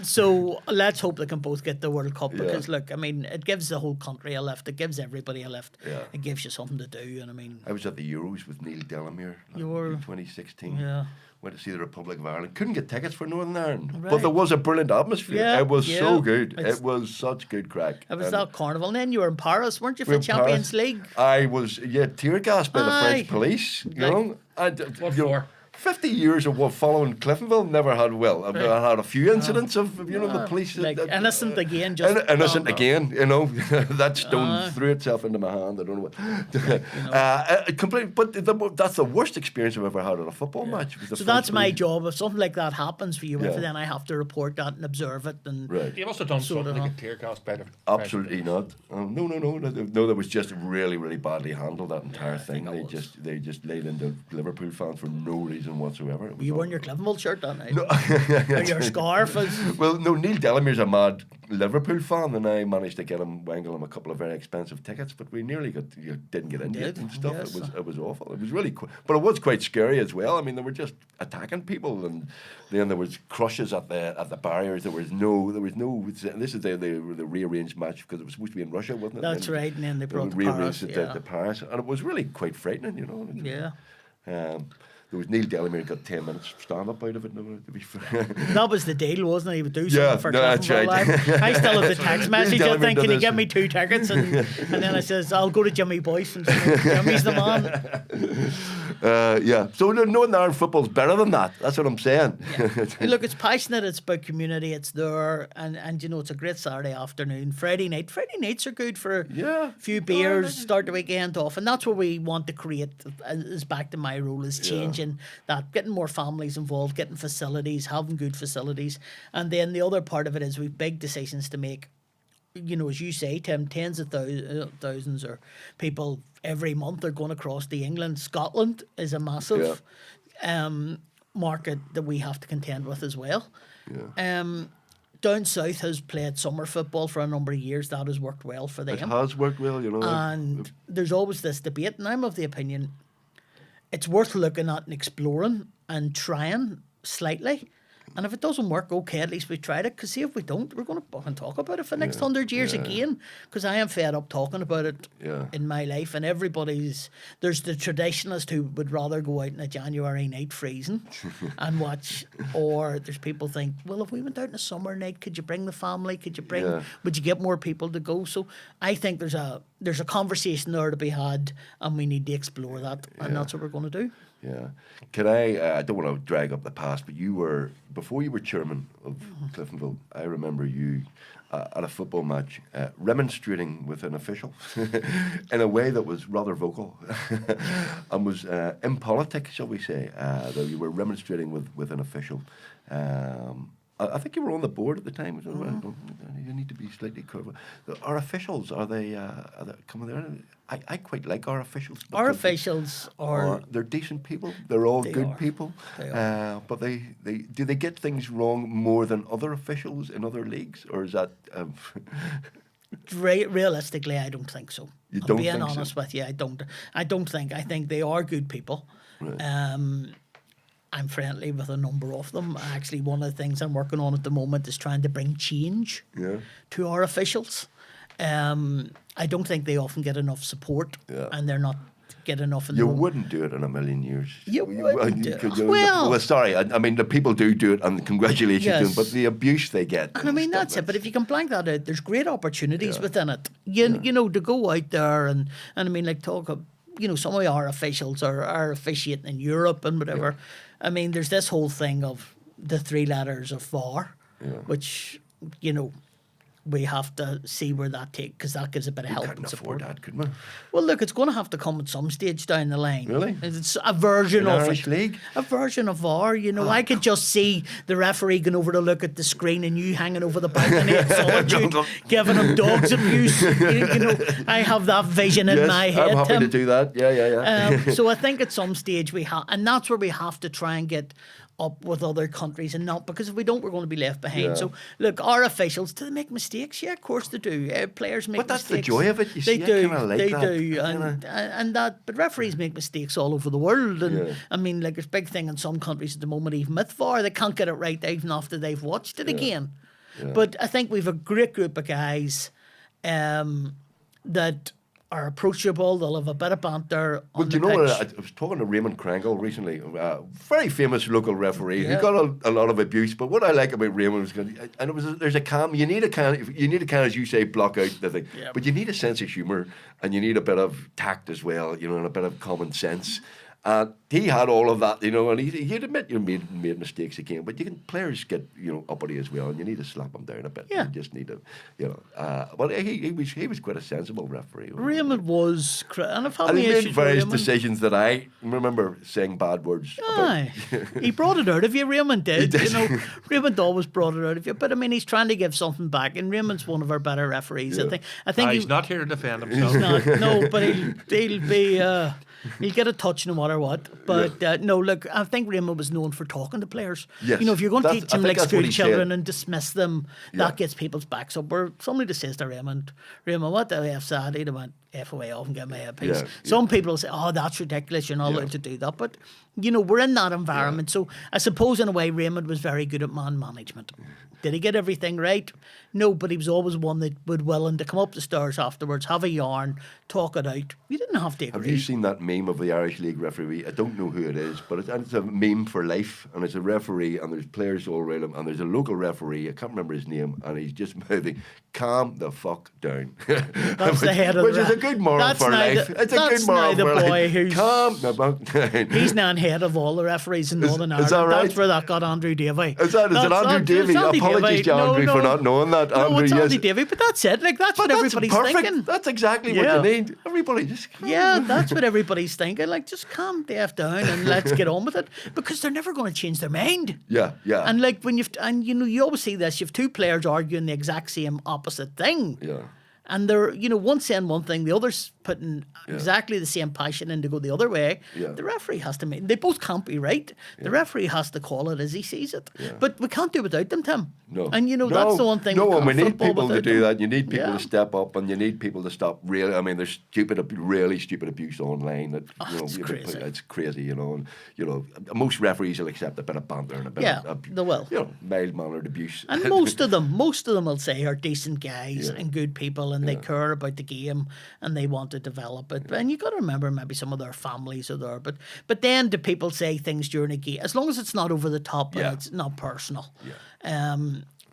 Speaker 4: So let's hope they can both get the World Cup because, look, I mean, it gives the whole country a lift. It gives everybody a lift.
Speaker 1: Yeah.
Speaker 4: It gives you something to do. And I mean,
Speaker 1: I was at the Euros with Neil Delamere in 2016.
Speaker 4: Yeah.
Speaker 1: Went to see the Republic of Ireland. Couldn't get tickets for Northern Ireland.
Speaker 4: Right.
Speaker 1: But there was a brilliant atmosphere.
Speaker 4: Yeah,
Speaker 1: it was so good.
Speaker 4: It's-
Speaker 1: It was such good crack.
Speaker 4: it was that carnival. And then you were in Paris, weren't you, for
Speaker 1: We
Speaker 4: the
Speaker 1: were in
Speaker 4: Champions
Speaker 1: Paris.
Speaker 4: League?
Speaker 1: I was, tear gassed by the
Speaker 4: Aye.
Speaker 1: French police, you know. And,
Speaker 3: What
Speaker 1: you know,
Speaker 3: for?
Speaker 1: 50 years of following Cliftonville, never had, I've had a few incidents of, you know, the police.
Speaker 4: Like innocent again, just
Speaker 1: innocent again, you know. That stone threw itself into my hand. I don't know what. Completely, but that's the worst experience I've ever had at a football match. Was the
Speaker 4: So
Speaker 1: French
Speaker 4: that's my
Speaker 1: police.
Speaker 4: job. If something like that happens for you,
Speaker 1: Yeah.
Speaker 4: then I have to report that and observe it. And
Speaker 1: Right.
Speaker 3: You must have done
Speaker 4: Sort of,
Speaker 3: something like
Speaker 4: huh?
Speaker 3: a tear gas better.
Speaker 1: Absolutely not. No. That was just really, really badly handled. That entire thing.
Speaker 4: think it
Speaker 1: They just laid into Liverpool fans for no reason whatsoever. It was
Speaker 4: you wearing your Cliftonville shirt that night?
Speaker 1: No.
Speaker 4: Or your scarf?
Speaker 1: Well, no. Neil Delamere's a mad Liverpool fan, and I managed to wangle him a couple of very expensive tickets, but we nearly didn't get into it and stuff.
Speaker 4: Yes.
Speaker 1: It was awful. It was really, but it was quite scary as well. I mean, they were just attacking people, and then there was crushes at the barriers. There was no. This is the rearranged match because it was supposed to be in Russia, wasn't it?
Speaker 4: That's right, and then they brought it to
Speaker 1: rearranged
Speaker 4: Paris,
Speaker 1: it to Paris, and it was really quite frightening, you know.
Speaker 4: Yeah.
Speaker 1: There was Neil Delamere got 10 minutes stand up out of it. To be fair.
Speaker 4: That was the deal, wasn't it? He would do something
Speaker 1: Yeah,
Speaker 4: for
Speaker 1: no, that's
Speaker 4: Cliftonville
Speaker 1: right.
Speaker 4: Live. I still have the text message. I
Speaker 1: Delamere
Speaker 4: think,
Speaker 1: did
Speaker 4: can you
Speaker 1: this.
Speaker 4: give me 2 tickets? And then I says, I'll go to Jimmy Boyce. And Jimmy's the man.
Speaker 1: So Northern Ireland football's better than that. That's what I'm saying.
Speaker 4: Look, it's passionate. It's about community. It's there. And you know, it's a great Saturday afternoon. Friday nights are good for a few beers, start the weekend off. And that's what we want to create, is back to my role, is changing that, getting more families involved, getting facilities, having good facilities. And then the other part of it is we've big decisions to make. You know, as you say, Tim, tens of thousands or people every month are going across to England. Scotland is a massive market that we have to contend with as well. Down south has played summer football for a number of years. That has worked well for them.
Speaker 1: It has worked well, you know.
Speaker 4: And there's always this debate, and I'm of the opinion it's worth looking at and exploring and trying slightly. And if it doesn't work, okay, at least we tried it. Because see, if we don't, we're going to fucking talk about it for the next 100 years again. Because I am fed up talking about it in my life. And there's the traditionalist who would rather go out on a January night freezing and watch. Or there's people think, well, if we went out on a summer night, could you bring the family? Would you get more people to go? So I think there's a conversation there to be had, and we need to explore that. And that's what we're going to do.
Speaker 1: Yeah. Can I don't want to drag up the past, but before you were chairman of Cliftonville, I remember you at a football match remonstrating with an official in a way that was rather vocal and was impolitic, shall we say, though you were remonstrating with an official I think you were on the board at the time. You need to be slightly careful. Our officials, are they coming there? I quite like our officials.
Speaker 4: Our officials
Speaker 1: they're decent people. They're all good people.
Speaker 4: They are.
Speaker 1: But do they get things wrong more than other officials in other leagues, or is that?
Speaker 4: Realistically, I don't think so.
Speaker 1: You don't
Speaker 4: being
Speaker 1: think
Speaker 4: honest
Speaker 1: so?
Speaker 4: with you, I don't think. I think they are good people.
Speaker 1: Right.
Speaker 4: I'm friendly with a number of them. Actually, one of the things I'm working on at the moment is trying to bring change to our officials. I don't think they often get enough support, and they're not get enough.
Speaker 1: You wouldn't do it in a million years.
Speaker 4: You wouldn't do it.
Speaker 1: Well, sorry. I mean, the people do it, and congratulations to them, but the abuse they get.
Speaker 4: And I mean, that's it. But if you can blank that out, there's great opportunities within it. You know, to go out there and I mean, like talk of, some of our officials are officiating in Europe and whatever. I mean, there's this whole thing of the 3 letters of VAR, which, we have to see where that takes, because that gives a bit of help and support.
Speaker 1: That, couldn't we?
Speaker 4: Well, look, it's going to have to come at some stage down the line.
Speaker 1: Really?
Speaker 4: It's a version of
Speaker 1: Irish League?
Speaker 4: A version of VAR. I could just see the referee going over to look at the screen and you hanging over the balcony at Solitude, giving him dogs abuse. I have that vision in my head.
Speaker 1: I'm happy
Speaker 4: Tim.
Speaker 1: to do that. Yeah.
Speaker 4: So I think at some stage we have, and that's where we have to try and get up with other countries, and not, because if we don't, we're going to be left behind.
Speaker 1: Yeah.
Speaker 4: So look, our officials, do they make mistakes? Yeah, of course they do. Players make mistakes.
Speaker 1: But that's the joy of it. You
Speaker 4: they
Speaker 1: see,
Speaker 4: do.
Speaker 1: I kinda like
Speaker 4: they
Speaker 1: that.
Speaker 4: do, and that. But referees make mistakes all over the world, and I mean, like, there's a big thing in some countries at the moment. Even with VAR, they can't get it right even after they've watched it again. Yeah. But I think we've a great group of guys that are approachable. They'll have a bit of banter.
Speaker 1: Well, do you know what? I was talking to Raymond Krangle recently, very famous local referee who got a lot of abuse. But what I like about Raymond was, there's a calm. You need a kind, as you say, block out the thing. Yeah. But you need a sense of humour, and you need a bit of tact as well, and a bit of common sense. And he had all of that, and he'd admit made mistakes again. But players get uppity as well, and you need to slap them down a bit.
Speaker 4: Yeah.
Speaker 1: You just need to, But he was quite a sensible referee.
Speaker 4: Raymond was, and I've had
Speaker 1: and
Speaker 4: my
Speaker 1: he
Speaker 4: issues
Speaker 1: made various
Speaker 4: with Raymond.
Speaker 1: decisions that I remember saying bad words.
Speaker 4: Aye, he brought it out of you. Raymond did.
Speaker 1: He did.
Speaker 4: Raymond always brought it out of you. But I mean, he's trying to give something back, and Raymond's one of our better referees.
Speaker 1: Yeah.
Speaker 4: I think
Speaker 3: he's not here to defend himself.
Speaker 4: He's not. No, but he'll be. He'll get a touch no matter what. But no, look, I think Raymond was known for talking to players.
Speaker 1: Yes.
Speaker 4: If you're going to teach them like school children
Speaker 1: said.
Speaker 4: and dismiss them, that gets people's backs up. Where somebody just says to Raymond, what the F sad? He'd have went F away off and get my headpiece. Some people say, oh, that's ridiculous. You're not allowed to do that. But, we're in that environment. So I suppose in a way Raymond was very good at man management. Did he get everything right? No, but he was always one that would willing to come up the stairs afterwards, have a yarn, talk it out. You didn't have to agree.
Speaker 1: Have you seen that meme of the Irish League referee? I don't know who it is, but it's a meme for life, and it's a referee, and there's players all around him, and there's a local referee, I can't remember his name, and he's just mouthing, calm the fuck down.
Speaker 4: That's the head of
Speaker 1: Which is a good moral for life. It's a good moral for life. Calm the fuck down.
Speaker 4: He's now head of all the referees in Northern Ireland.
Speaker 1: Is that right?
Speaker 4: That's where that got Andrew Davey.
Speaker 1: Is it Andrew Davey? Apologies to Andrew for not knowing that.
Speaker 4: No,
Speaker 1: Andrew,
Speaker 4: it's Andy Davey, but that's it. Like, that's what everybody's thinking.
Speaker 1: That's exactly what you need. Everybody just calm.
Speaker 4: Yeah, that's what everybody's thinking. Like, just calm the F down and let's get on with it. Because they're never going to change their mind.
Speaker 1: Yeah.
Speaker 4: And like when you always see this, you've two players arguing the exact same opposite thing.
Speaker 1: Yeah.
Speaker 4: And they're, one saying one thing, the other's putting exactly the same passion in to go the other way.
Speaker 1: Yeah.
Speaker 4: The referee has to make, they both can't be right. The referee has to call it as he sees it. Yeah. But we can't do without them, Tim.
Speaker 1: No.
Speaker 4: And that's the one thing.
Speaker 1: We need people to do that. You need people to step up, and you need people to stop really. I mean, there's really stupid abuse online that
Speaker 4: it's crazy.
Speaker 1: It's crazy, and most referees will accept a bit of banter and a bit of
Speaker 4: they will.
Speaker 1: mild mannered abuse.
Speaker 4: And most of them will say are decent guys and good people, and they care about the game and they want to develop it. And you got to remember, maybe some of their families are there, but then do people say things during a game as long as it's not over the top and it's not personal?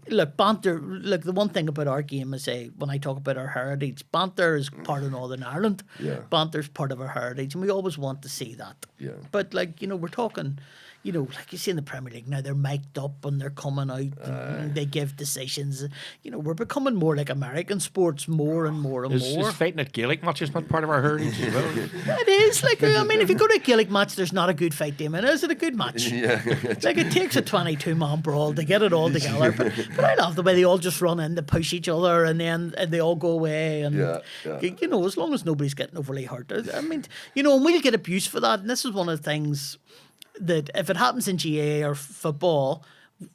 Speaker 4: look, banter. Look, the one thing about our game is, when I talk about our heritage, banter is part of Northern Ireland.
Speaker 1: Yeah.
Speaker 4: Banter's part of our heritage, and we always want to see that.
Speaker 1: Yeah.
Speaker 4: But we're talking. Like you see in the Premier League now, they're mic'd up and they're coming out and they give decisions. We're becoming more like American sports more and more and more.
Speaker 3: Is fighting at Gaelic matches not part of our heritage as well?
Speaker 4: It is. If you go to a Gaelic match, there's not a good fight, Damon. Is it a good match?
Speaker 1: Yeah.
Speaker 4: It takes a 22-man brawl to get it all together. But I love the way they all just run in to push each other and then they all go away. And, as long as nobody's getting overly hurt. And we'll get abuse for that. And this is one of the things that if it happens in GA or football,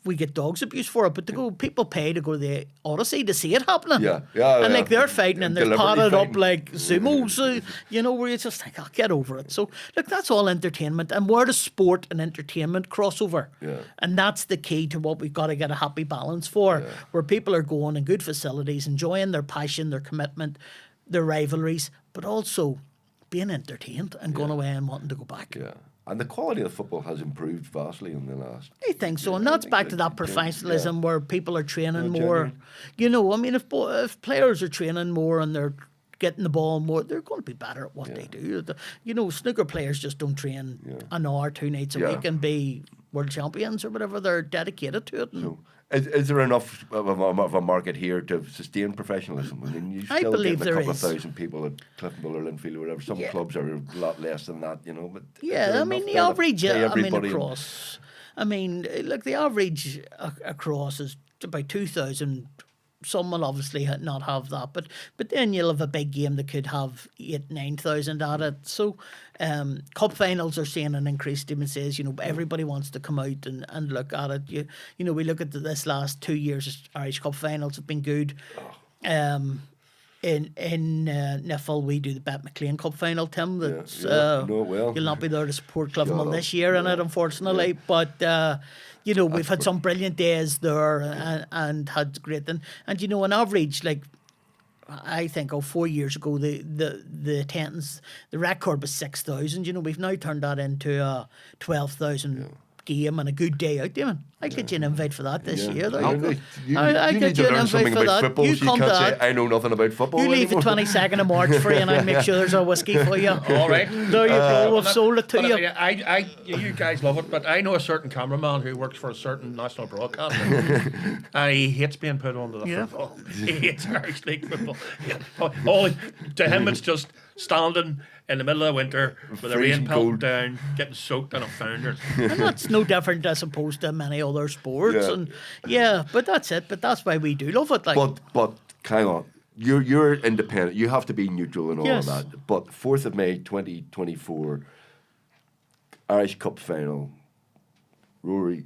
Speaker 4: we get dogs abuse for it. But people pay to go to the Odyssey to see it happening. And they're fighting and they're padded up like sumos, where you just think, get over it. So look, that's all entertainment. And where does sport and entertainment crossover?
Speaker 1: Yeah.
Speaker 4: And that's the key to what we've got to get a happy balance for, where people are going in good facilities, enjoying their passion, their commitment, their rivalries, but also being entertained and going away and wanting to go back.
Speaker 1: Yeah. And the quality of football has improved vastly in the last.
Speaker 4: I think so, and that's back to that professionalism where people are training more. If players are training more and they're getting the ball more, they're going to be better at what they do. Snooker players just don't train an hour, 2 nights a week and be world champions or whatever. They're dedicated to it.
Speaker 1: So, is there enough of a market here to sustain professionalism? You
Speaker 4: I
Speaker 1: still
Speaker 4: believe
Speaker 1: get a
Speaker 4: there
Speaker 1: couple
Speaker 4: is.
Speaker 1: of thousand people at Cliftonville or Linfield or whatever. Some clubs are a lot less than that, But
Speaker 4: the average.
Speaker 1: Across.
Speaker 4: The average across is about 2,000. Some will obviously not have that, but then you'll have a big game that could have 8,000-9,000 at it. So cup finals are seeing an increase. Damon says, everybody wants to come out and look at it. We look at this last 2 years, Irish Cup finals have been good. In NIFL, we do the Bet McLean Cup final, Tim. That's you'll not be there to support Cliftonville this year in it, unfortunately. But we've had some brilliant days there and had great. And on average, I think 4 years ago, the attendance, the record was 6,000. We've now turned that into a 12,000 game and a good day out, Damon. I get you an invite for that this year.
Speaker 1: I get you an invite for that. You can't say I know nothing about football.
Speaker 4: You leave the 22nd of March free, and I make sure there's a whiskey for you.
Speaker 3: All right,
Speaker 4: there you go. We've sold it to you.
Speaker 3: You guys love it, but I know a certain cameraman who works for a certain national broadcaster, and he hates being put onto the football. He hates Irish League football. To him, it's just standing in the middle of winter with a rain pelting down, getting soaked in a founder.
Speaker 4: And that's no different as opposed to many other sports. But that's it. But that's why we do love it.
Speaker 1: But hang on. You're independent. You have to be neutral and all of that. But 4th of May 2024, Irish Cup final, Rory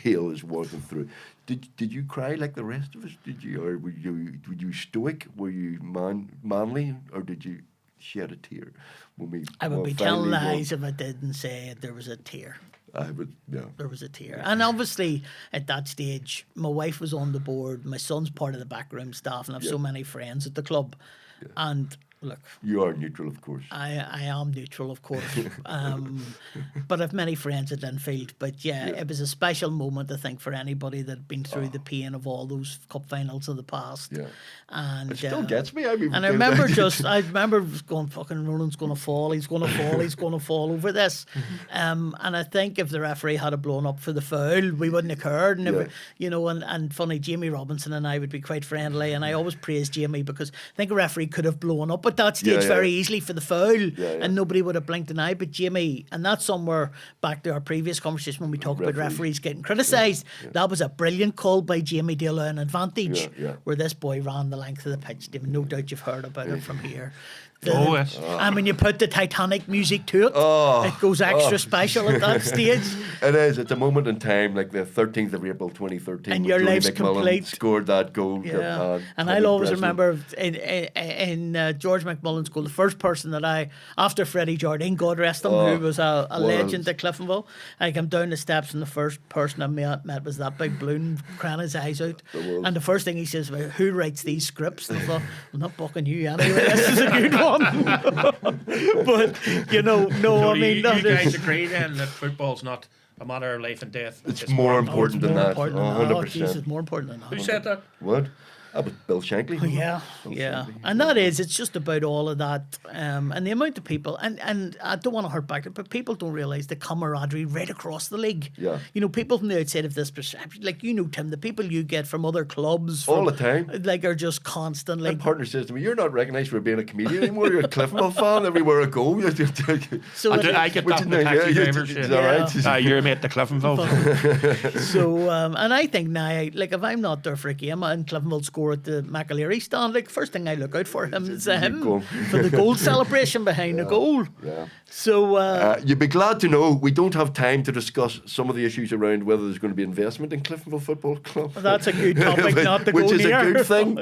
Speaker 1: Hale is walking through. Did you cry like the rest of us? Did you, or were you stoic? Were you manly, or did you shed a tear when we?
Speaker 4: I would be telling lies if I didn't say there was a tear.
Speaker 1: I would,
Speaker 4: There was a tear. And obviously, at that stage, my wife was on the board. My son's part of the backroom staff, and I have so many friends at the club. Yeah. And look,
Speaker 1: you are neutral, of course.
Speaker 4: I am neutral, of course. But I've many friends at Linfield. But it was a special moment, I think, for anybody that had been through the pain of all those cup finals of the past.
Speaker 1: Yeah.
Speaker 4: And
Speaker 1: it still gets me. I
Speaker 4: remember going, fucking Roland's going to fall. He's going to fall. He's going to fall over this. And I think if the referee had it blown up for the foul, we wouldn't have cared. And and funny, Jamie Robinson and I would be quite friendly. And I always praise Jamie because I think a referee could have blown up at that stage very easily for the foul, and nobody would have blinked an eye. But Jamie, and that's somewhere back to our previous conversation when we talked about referees getting criticised. That was a brilliant call by Jamie to allow an advantage where this boy ran the length of the pitch. No doubt you've heard about it from here. And when you put the Titanic music to it, it goes extra special at that stage.
Speaker 1: It is. It's a moment in time, like the 13th of April 2013.
Speaker 4: And your life's complete.
Speaker 1: Scored that goal.
Speaker 4: Yeah. And I'll always remember in George McMullen's goal, the first person that after Freddie Jardine, God rest him, who was a legend at Cliftonville, I came down the steps and the first person I met was that big balloon crying his eyes out. And the first thing he says, who writes these scripts? And I thought, I'm not bucking you anyway, this is a good one. But
Speaker 3: you guys agree then that football's not a matter of life and death.
Speaker 1: It's more important than that. 100%.
Speaker 4: More important than that.
Speaker 3: Who said that?
Speaker 1: What? That was Bill Shankly.
Speaker 4: Yeah, yeah, and it's just about all of that, and the amount of people, and I don't want to hurt back, but people don't realise the camaraderie right across the league.
Speaker 1: Yeah.
Speaker 4: You know, people from the outside of this perception, like Tim, the people you get from other clubs,
Speaker 1: all the time,
Speaker 4: like are just constantly.
Speaker 1: My partner says to me, "You're not recognised for being a comedian anymore. You're a Cliftonville fan everywhere I go."
Speaker 4: So
Speaker 3: I get that from the taxi drivers.
Speaker 1: Is that right?
Speaker 3: You're a mate the Cliftonville.
Speaker 4: So, and I think now, like if I'm not there for a game and Cliftonville score at the McAleary stand, like first thing I look out for him is him for the goal celebration behind the goal.
Speaker 1: Yeah.
Speaker 4: So
Speaker 1: you'd be glad to know we don't have time to discuss some of the issues around whether there's going to be investment in Cliftonville Football Club.
Speaker 4: That's a good topic not to go
Speaker 1: Which is
Speaker 4: near.
Speaker 1: a good thing.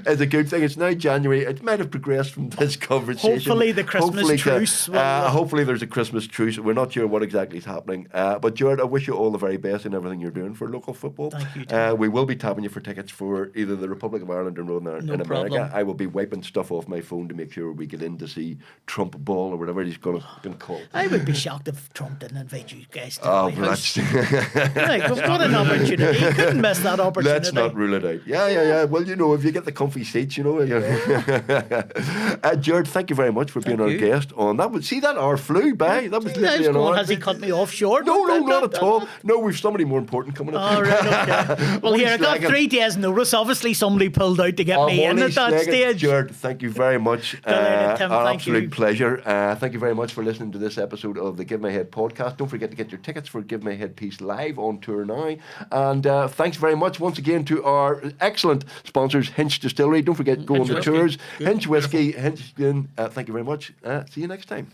Speaker 4: It's
Speaker 1: a good thing. It's now January. It might have progressed from this conversation.
Speaker 4: Hopefully the Christmas truce.
Speaker 1: Hopefully there's a Christmas truce. We're not sure what exactly is happening. But Gerard, I wish you all the very best in everything you're doing for local football.
Speaker 4: Thank you, Tim.
Speaker 1: we will be tapping you for tickets for either the Republic of Ireland or Northern Ireland in America.
Speaker 4: problem.
Speaker 1: I will be wiping stuff off my phone to make sure we get in to see Trump ball or whatever he's going to call.
Speaker 4: I would be shocked if Trump didn't invite you guys to
Speaker 1: Oh,
Speaker 4: the
Speaker 1: but
Speaker 4: house.
Speaker 1: that's
Speaker 4: Like, we've got an opportunity. You couldn't miss that opportunity.
Speaker 1: let's not rule it out. Yeah. Well, if you get the comfy seats, Gerard, thank you very much for being our guest on that. See, that hour flew by. That was literally an hour.
Speaker 4: Has he cut me off short?
Speaker 1: No, not at all. No, we've somebody more important coming up.
Speaker 4: All right, okay. Well, here, I got 3 days notice. Obviously, somebody pulled out to get me in at that stage.
Speaker 1: Gerard, thank you very much.
Speaker 4: Delighted, Tim,
Speaker 1: An
Speaker 4: thank
Speaker 1: absolute
Speaker 4: you.
Speaker 1: pleasure. Thank you very much for listening to this episode of the Give My Head podcast. Don't forget to get your tickets for Give My Head Piece live on tour now. And thanks very much once again to our excellent sponsors, Hinch Distillery. Don't forget, go on the tours. Hinch Whiskey, Hinch Gin. Thank you very much. See you next time.